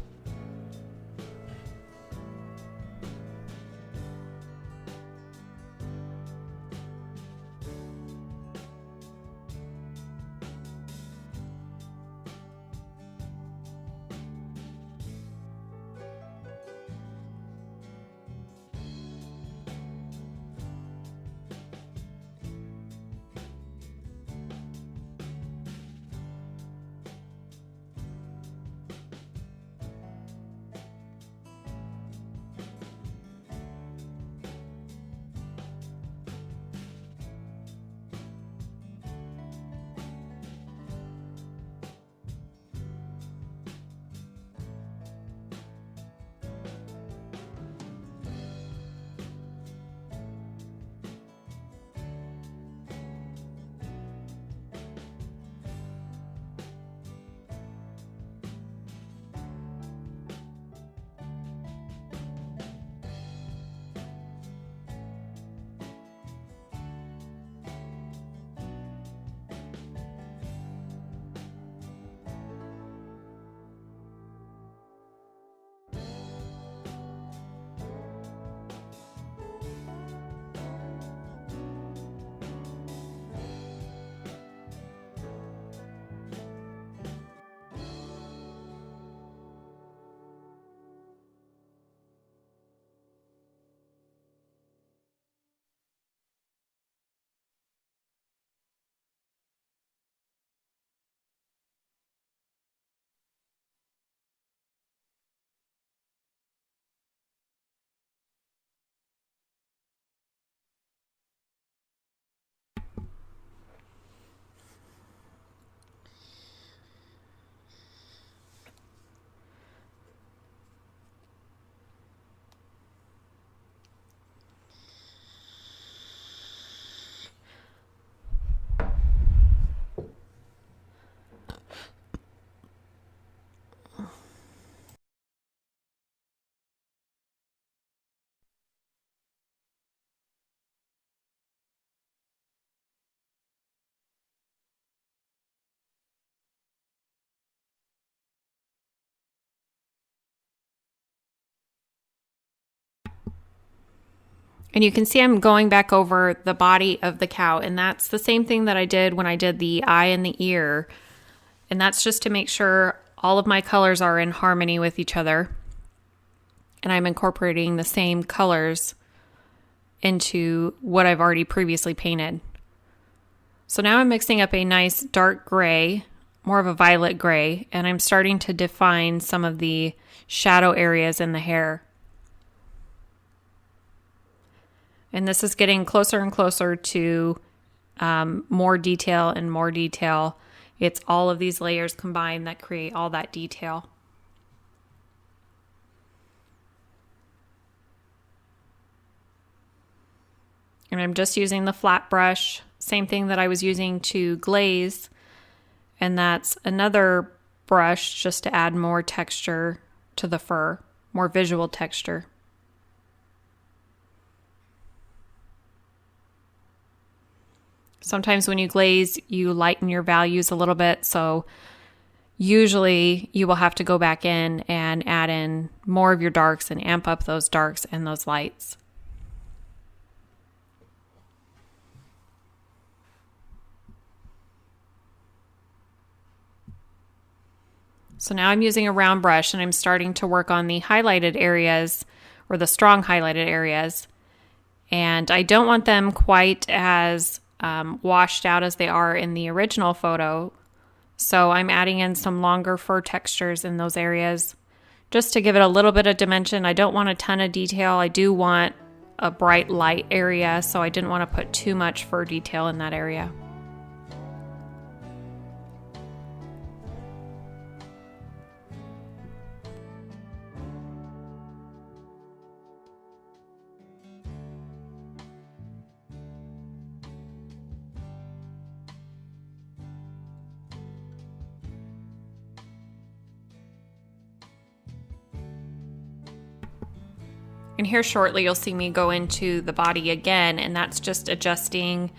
And you can see I'm going back over the body of the cow, and that's the same thing that I did when I did the eye and the ear. And that's just to make sure all of my colors are in harmony with each other. And I'm incorporating the same colors into what I've already previously painted. So now I'm mixing up a nice dark gray, more of a violet gray, and I'm starting to define some of the shadow areas in the hair. And this is getting closer and closer to more detail and more detail. It's all of these layers combined that create all that detail. And I'm just using the flat brush, same thing that I was using to glaze. And that's another brush just to add more texture to the fur, more visual texture. Sometimes when you glaze, you lighten your values a little bit, so usually you will have to go back in and add in more of your darks and amp up those darks and those lights. So now I'm using a round brush and I'm starting to work on the highlighted areas, or the strong highlighted areas. And I don't want them quite as washed out as they are in the original photo. So I'm adding in some longer fur textures in those areas just to give it a little bit of dimension. I don't want a ton of detail. I do want a bright light area, so I didn't want to put too much fur detail in that area. And here shortly you'll see me go into the body again, and that's just adjusting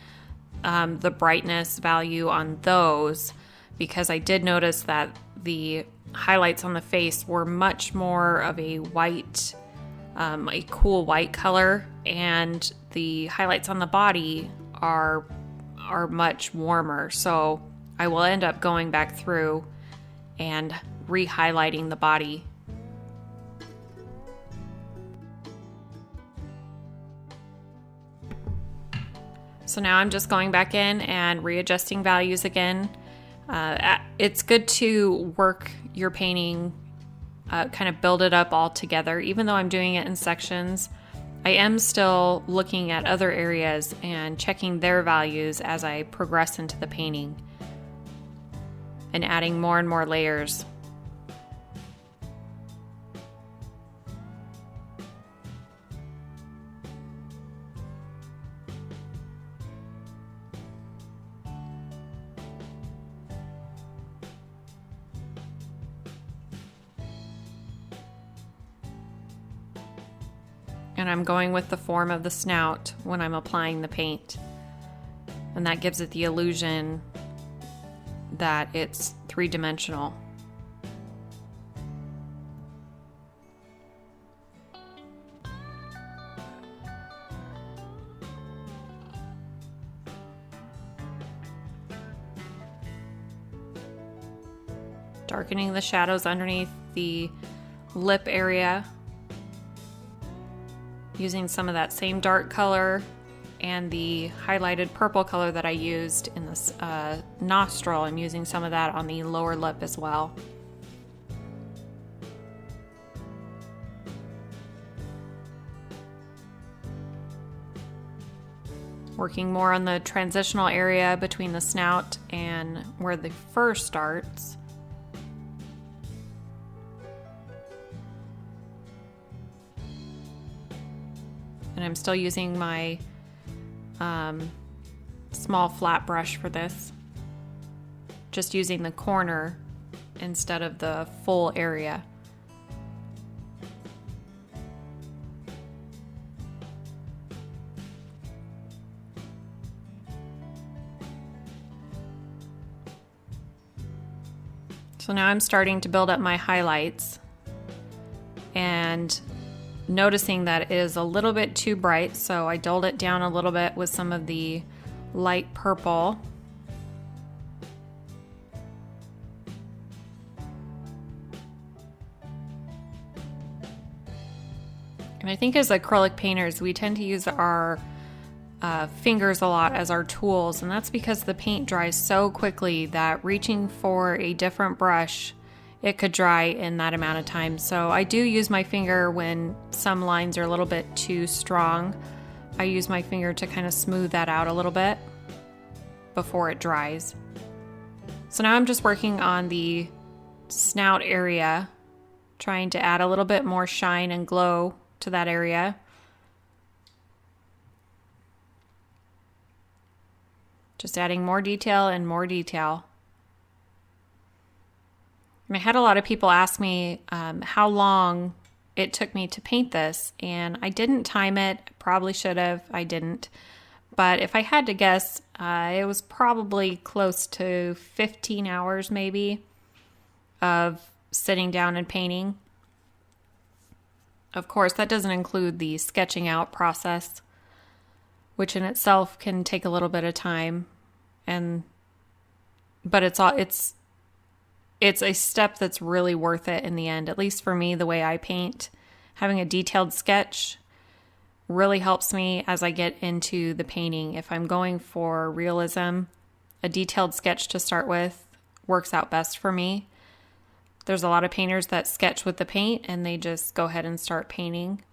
the brightness value on those, because I did notice that the highlights on the face were much more of a white, a cool white color, and the highlights on the body are much warmer. So I will end up going back through and re-highlighting the body. So now I'm just going back in and readjusting values again. It's good to work your painting, kind of build it up all together. Even though I'm doing it in sections, I am still looking at other areas and checking their values as I progress into the painting and adding more and more layers. And I'm going with the form of the snout when I'm applying the paint. And that gives it the illusion that it's three-dimensional. Darkening the shadows underneath the lip area, using some of that same dark color and the highlighted purple color that I used in this nostril. I'm using some of that on the lower lip as well. Working more on the transitional area between the snout and where the fur starts. And I'm still using my small flat brush for this. Just using the corner instead of the full area. So now I'm starting to build up my highlights, and noticing that it is a little bit too bright, so I dulled it down a little bit with some of the light purple. And I think as acrylic painters, we tend to use our fingers a lot as our tools, and that's because the paint dries so quickly that reaching for a different brush, it could dry in that amount of time. So I do use my finger when some lines are a little bit too strong. I use my finger to kind of smooth that out a little bit before it dries. So now I'm just working on the snout area, trying to add a little bit more shine and glow to that area. Just adding more detail and more detail. And I had a lot of people ask me how long it took me to paint this, and I didn't time it. Probably should have. I didn't. But if I had to guess, it was probably close to 15 hours maybe of sitting down and painting. Of course, that doesn't include the sketching out process, which in itself can take a little bit of time. But it's a step that's really worth it in the end. At least for me, the way I paint, having a detailed sketch really helps me as I get into the painting. If I'm going for realism, a detailed sketch to start with works out best for me. There's a lot of painters that sketch with the paint and they just go ahead and start painting.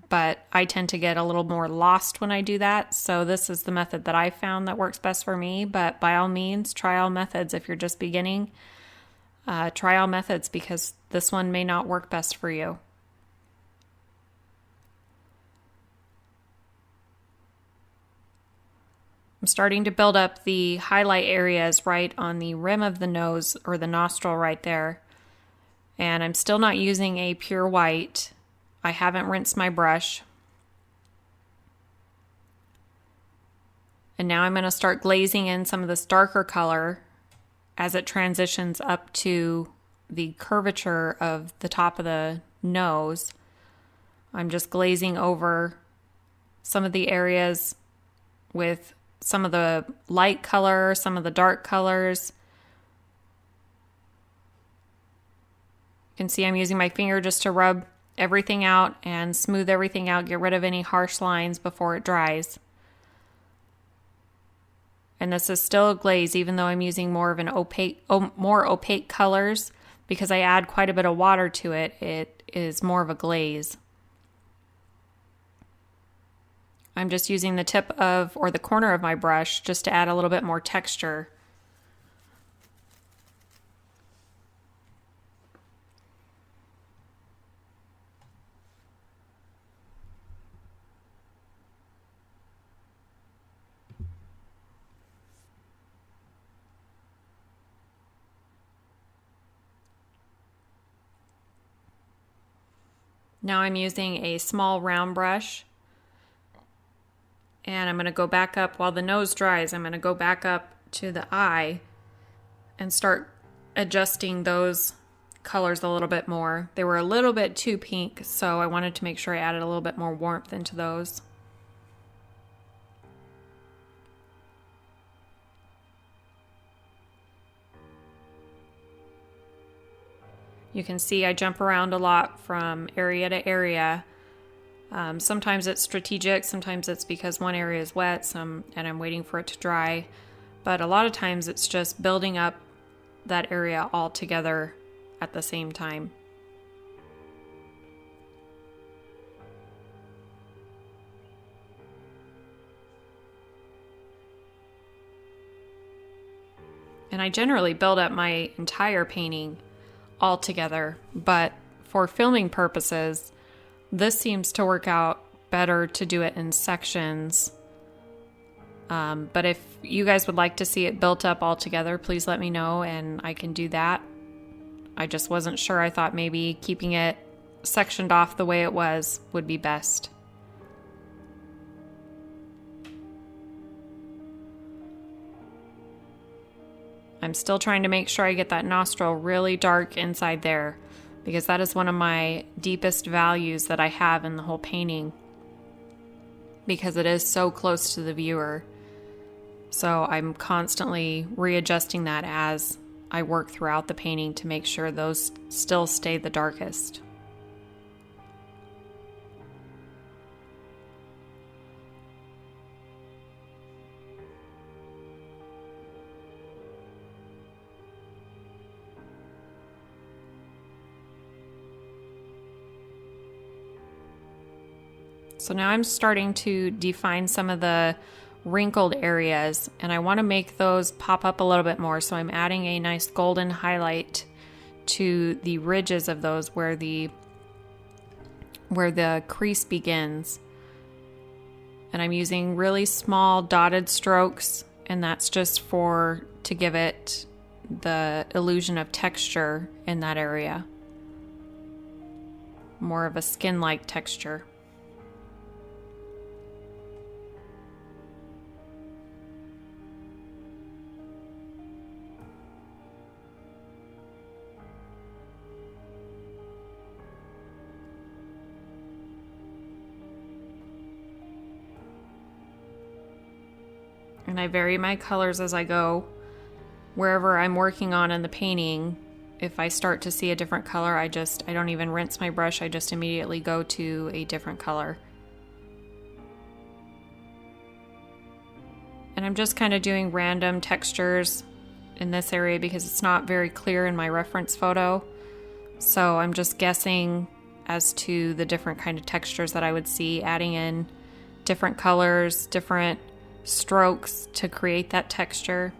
But I tend to get a little more lost when I do that. So this is the method that I found that works best for me. But by all means, try all methods. If you're just beginning, try all methods because this one may not work best for you. I'm starting to build up the highlight areas right on the rim of the nose or the nostril right there. And I'm still not using a pure white. I haven't rinsed my brush. And now I'm going to start glazing in some of this darker color as it transitions up to the curvature of the top of the nose. I'm just glazing over some of the areas with some of the light color, some of the dark colors. You can see I'm using my finger just to rub everything out and smooth everything out, get rid of any harsh lines before it dries. And this is still a glaze, even though I'm using more of an more opaque colors, because I add quite a bit of water to it. It is more of a glaze. I'm just using the tip of, or the corner of my brush just to add a little bit more texture. Now I'm using a small round brush, and I'm going to go back up while the nose dries. I'm going to go back up to the eye and start adjusting those colors a little bit more. They were a little bit too pink, so I wanted to make sure I added a little bit more warmth into those. You can see I jump around a lot from area to area. Sometimes it's strategic, sometimes it's because one area is wet, and I'm waiting for it to dry. But a lot of times it's just building up that area all together at the same time. And I generally build up my entire painting all together, but for filming purposes, this seems to work out better to do it in sections. But if you guys would like to see it built up all together, please let me know and I can do that. I just wasn't sure. I thought maybe keeping it sectioned off the way it was would be best. I'm still trying to make sure I get that nostril really dark inside there. because that is one of my deepest values that I have in the whole painting, because it is so close to the viewer. So I'm constantly readjusting that as I work throughout the painting to make sure those still stay the darkest. So now I'm starting to define some of the wrinkled areas, and I want to make those pop up a little bit more. So I'm adding a nice golden highlight to the ridges of those where the crease begins. And I'm using really small dotted strokes, and that's just to give it the illusion of texture in that area. More of a skin-like texture. And I vary my colors as I go. Wherever I'm working on in the painting, if I start to see a different color, I don't even rinse my brush, I just immediately go to a different color. And I'm just kind of doing random textures in this area because it's not very clear in my reference photo. So I'm just guessing as to the different kind of textures that I would see, adding in different colors, different strokes to create that texture.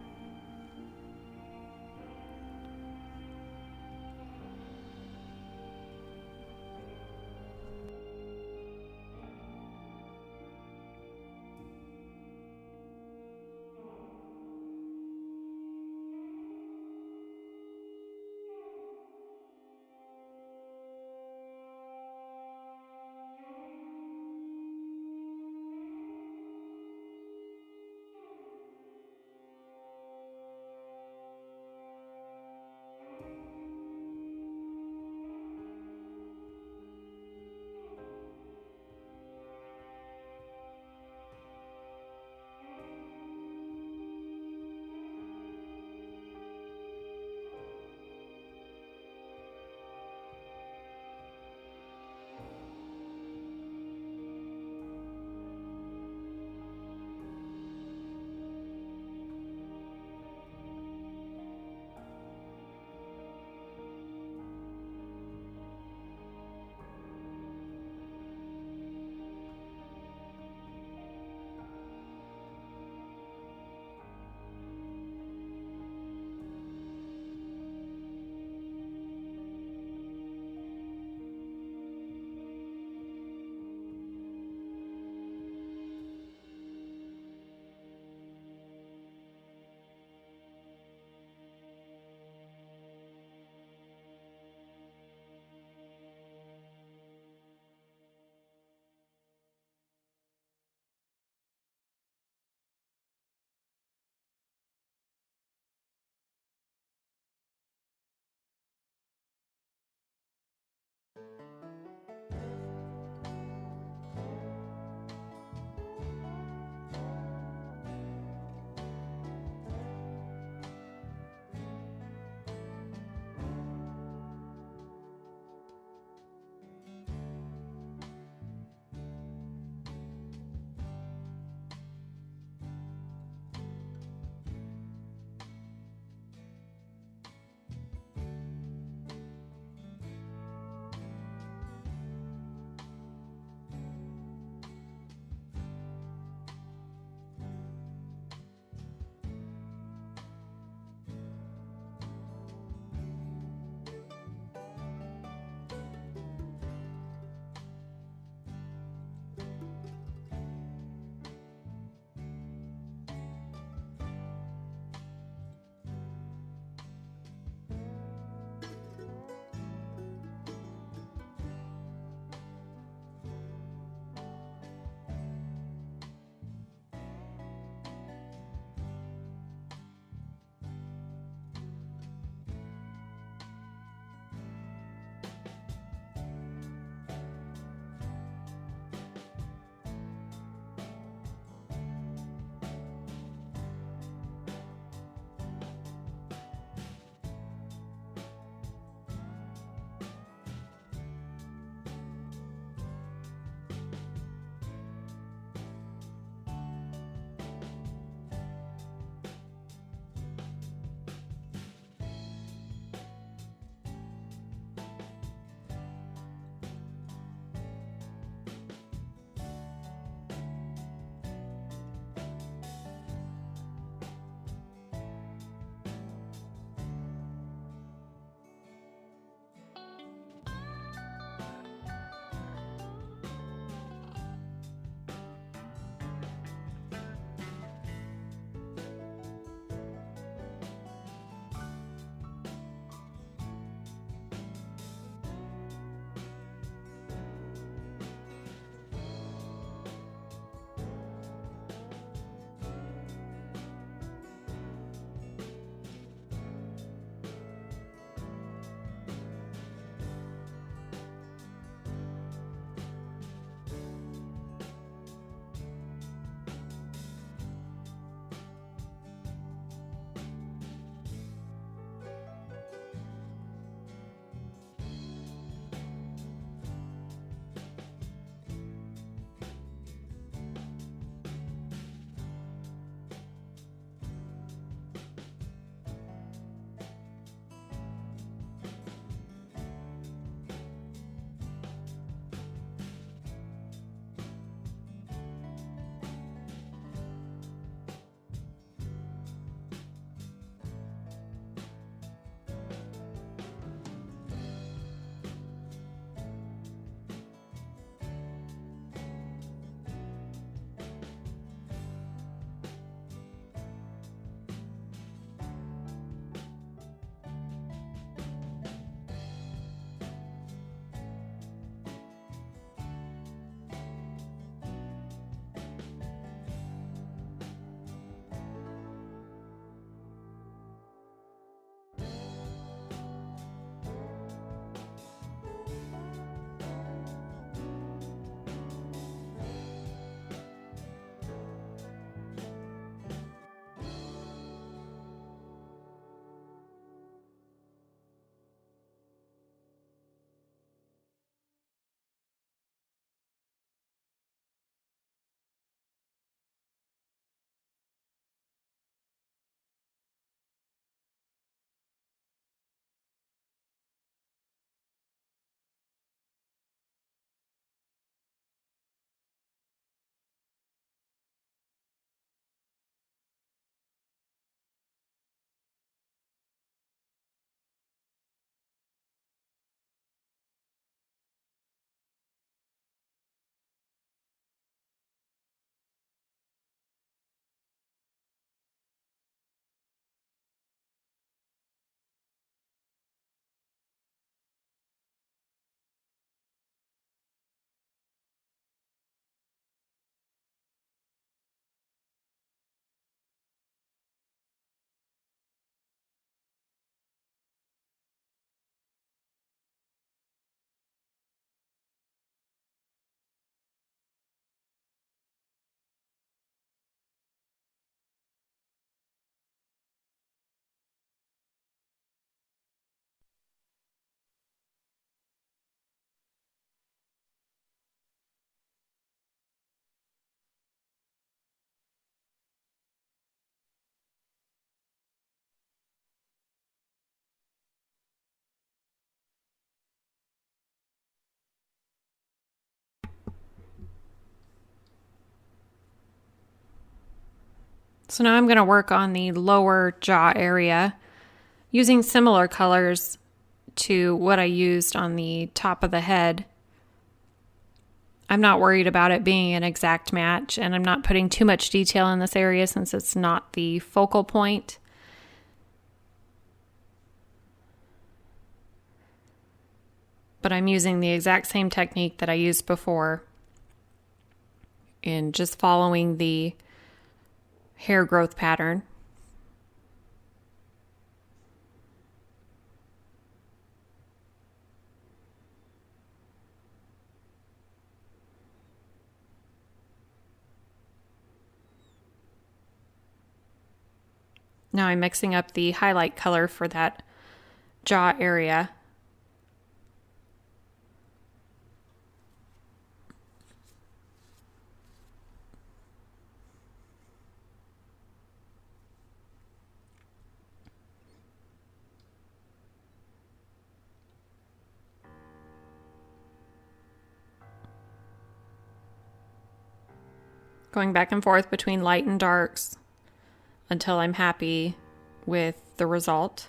So now I'm going to work on the lower jaw area using similar colors to what I used on the top of the head. I'm not worried about it being an exact match, and I'm not putting too much detail in this area since it's not the focal point. But I'm using the exact same technique that I used before in just following the hair growth pattern. Now I'm mixing up the highlight color for that jaw area. Going back and forth between light and darks until I'm happy with the result.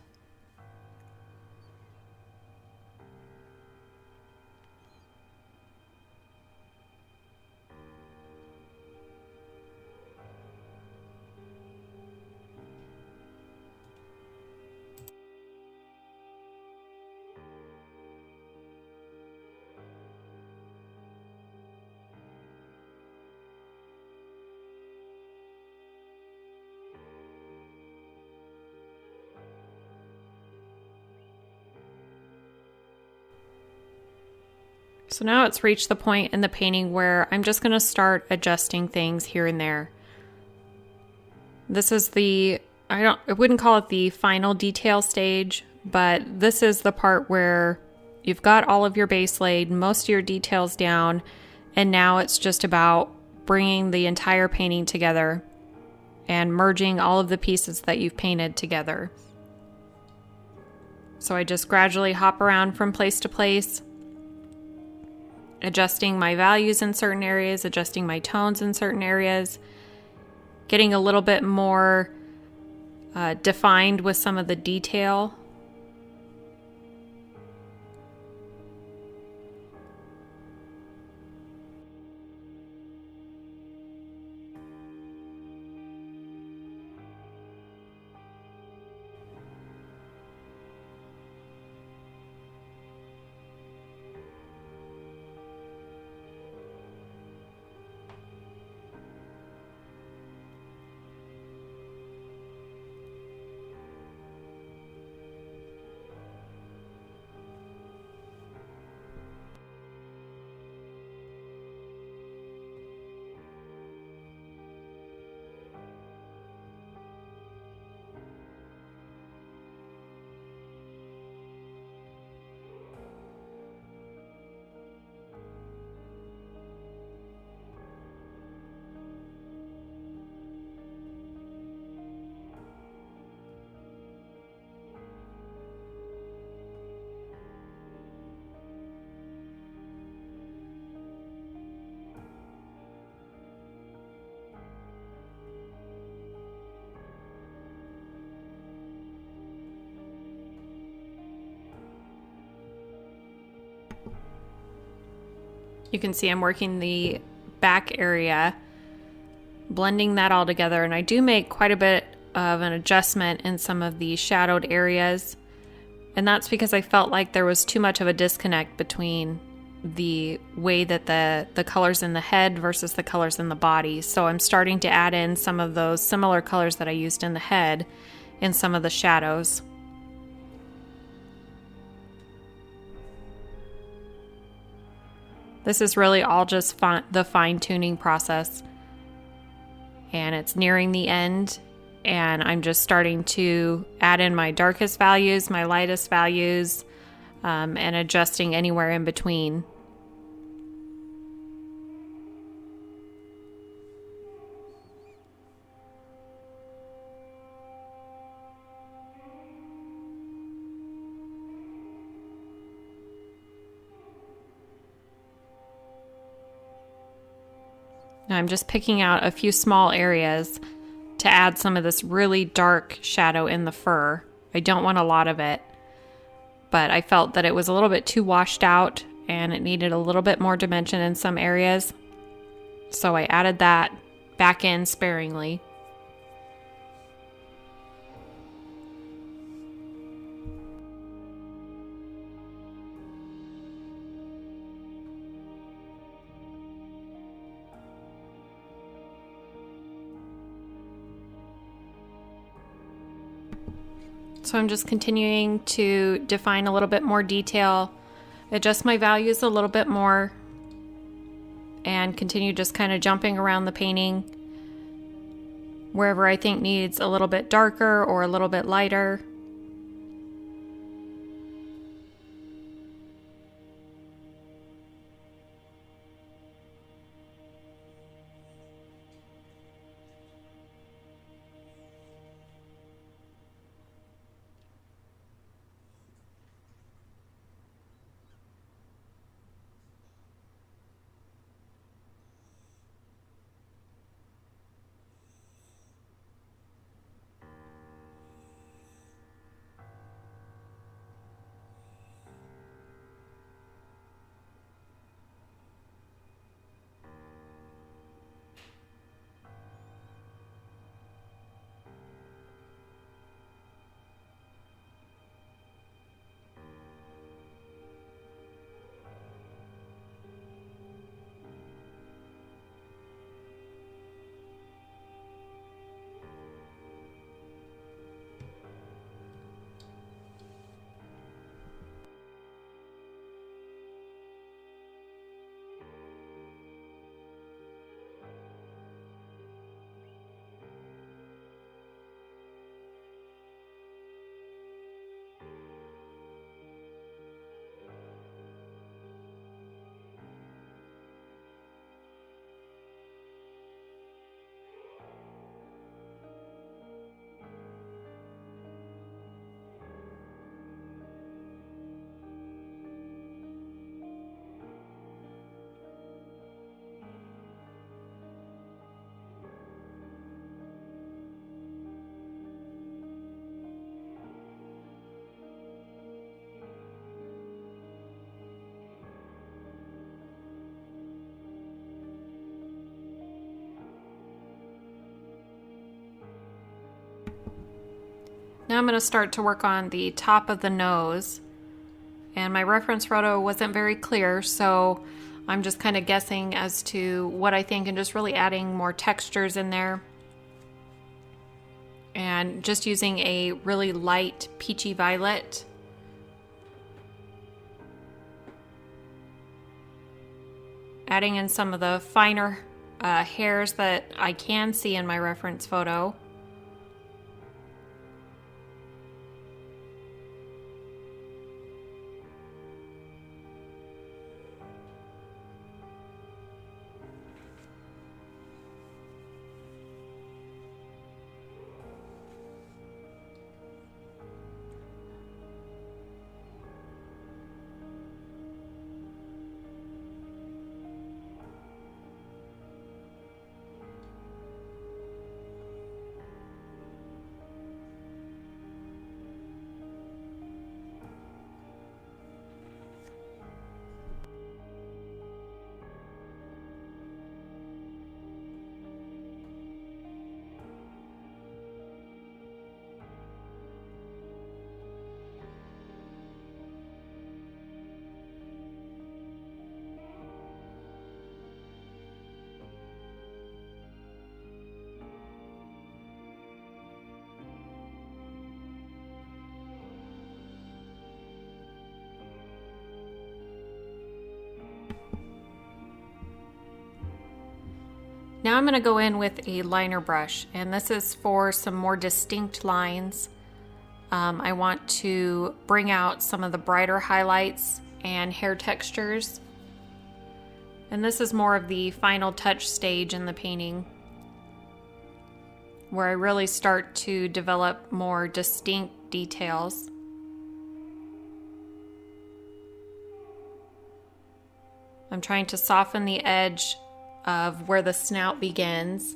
So now it's reached the point in the painting where I'm just going to start adjusting things here and there. This is I wouldn't call it the final detail stage, but this is the part where you've got all of your base laid, most of your details down, and now it's just about bringing the entire painting together and merging all of the pieces that you've painted together. So I just gradually hop around from place to place, adjusting my values in certain areas, adjusting my tones in certain areas, getting a little bit more defined with some of the detail. You can see I'm working the back area, blending that all together, and I do make quite a bit of an adjustment in some of the shadowed areas, and that's because I felt like there was too much of a disconnect between the way that the colors in the head versus the colors in the body. So I'm starting to add in some of those similar colors that I used in the head in some of the shadows. This is really all just the fine-tuning process, and it's nearing the end, and I'm just starting to add in my darkest values, my lightest values, and adjusting anywhere in between. Now I'm just picking out a few small areas to add some of this really dark shadow in the fur. I don't want a lot of it, but I felt that it was a little bit too washed out and it needed a little bit more dimension in some areas. So I added that back in sparingly. So I'm just continuing to define a little bit more detail, adjust my values a little bit more, and continue just kind of jumping around the painting wherever I think needs a little bit darker or a little bit lighter. Now I'm going to start to work on the top of the nose, and my reference photo wasn't very clear, so I'm just kind of guessing as to what I think and just really adding more textures in there. And just using a really light peachy violet. Adding in some of the finer hairs that I can see in my reference photo. Now I'm going to go in with a liner brush, and this is for some more distinct lines. I want to bring out some of the brighter highlights and hair textures. And this is more of the final touch stage in the painting, where I really start to develop more distinct details. I'm trying to soften the edge of where the snout begins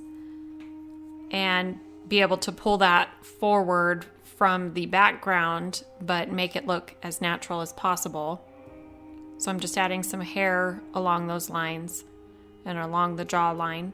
and be able to pull that forward from the background, but make it look as natural as possible. So I'm just adding some hair along those lines and along the jawline.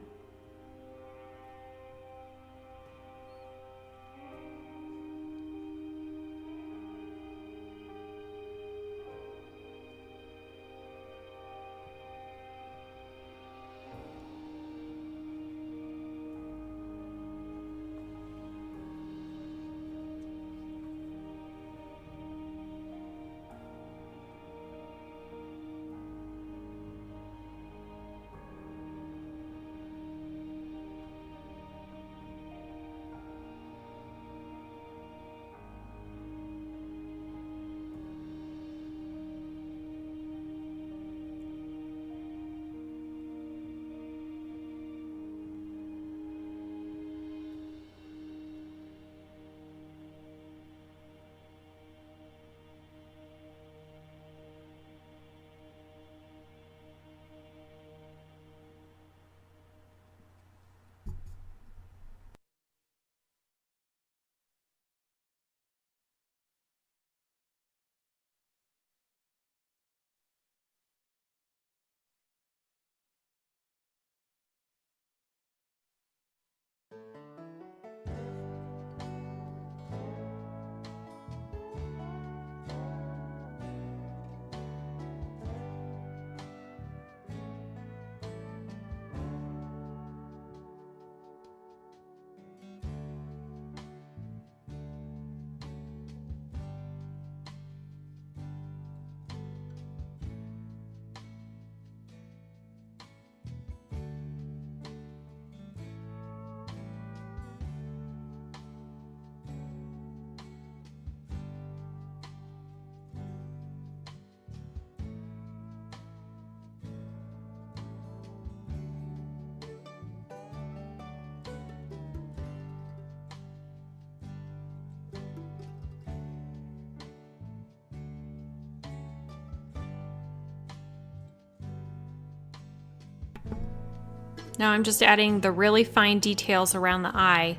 Now I'm just adding the really fine details around the eye,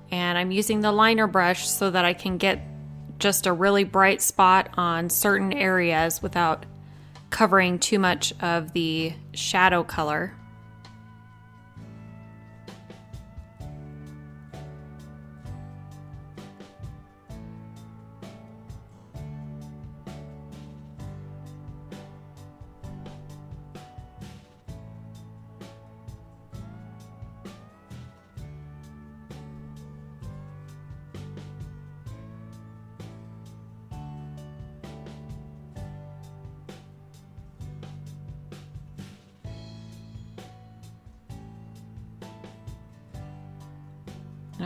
and I'm using the liner brush so that I can get just a really bright spot on certain areas without covering too much of the shadow color.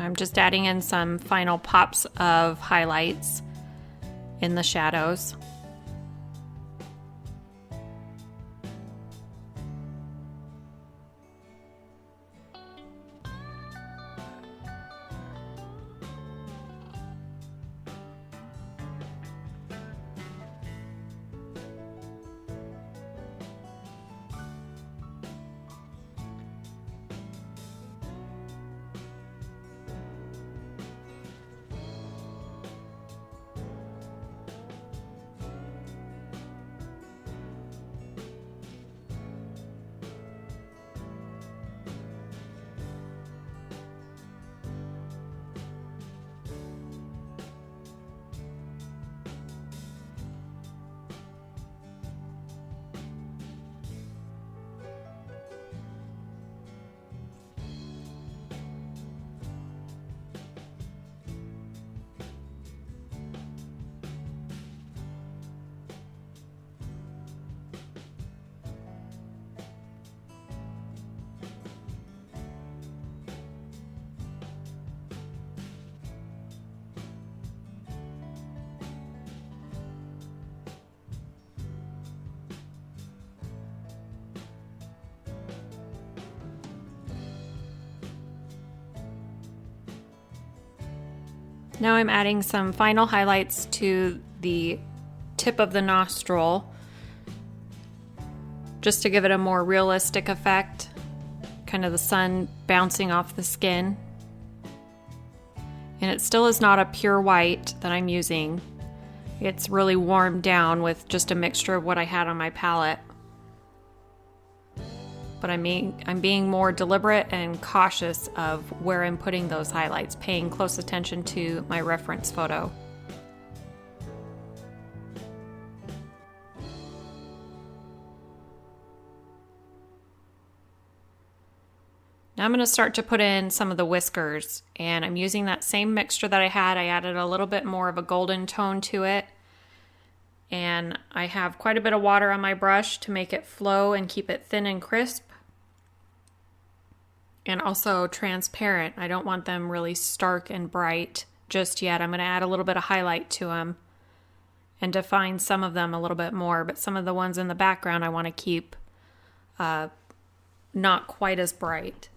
I'm just adding in some final pops of highlights in the shadows. Now I'm adding some final highlights to the tip of the nostril just to give it a more realistic effect, kind of the sun bouncing off the skin. And it still is not a pure white that I'm using. It's really warmed down with just a mixture of what I had on my palette. But I'm being more deliberate and cautious of where I'm putting those highlights, paying close attention to my reference photo. Now I'm going to start to put in some of the whiskers, and I'm using that same mixture that I had. I added a little bit more of a golden tone to it, and I have quite a bit of water on my brush to make it flow and keep it thin and crisp, and also transparent. I don't want them really stark and bright just yet. I'm going to add a little bit of highlight to them and define some of them a little bit more, but some of the ones in the background I want to keep not quite as bright.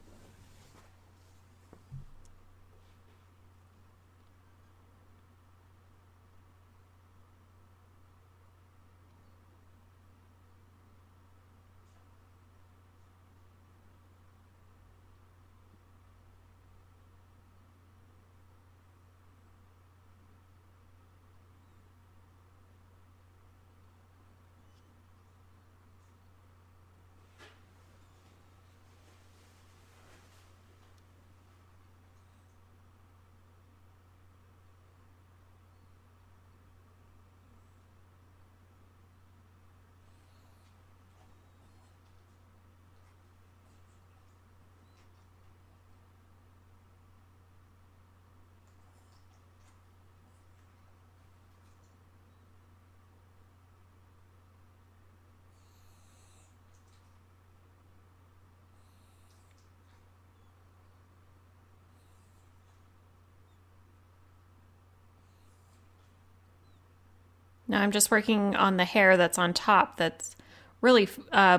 Now I'm just working on the hair that's on top that's really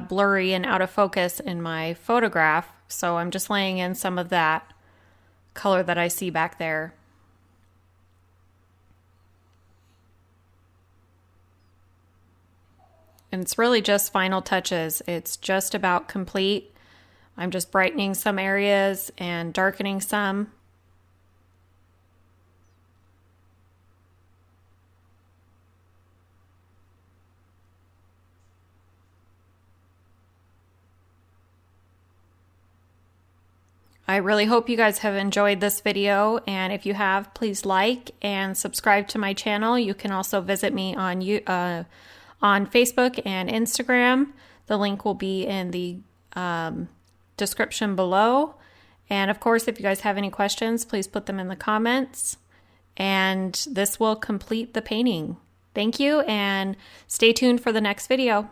blurry and out of focus in my photograph. So I'm just laying in some of that color that I see back there. And it's really just final touches. It's just about complete. I'm just brightening some areas and darkening some. I really hope you guys have enjoyed this video, and if you have, please like and subscribe to my channel. You can also visit me on Facebook and Instagram. The link will be in the description below. And of course, if you guys have any questions, please put them in the comments. And this will complete the painting. Thank you, and stay tuned for the next video.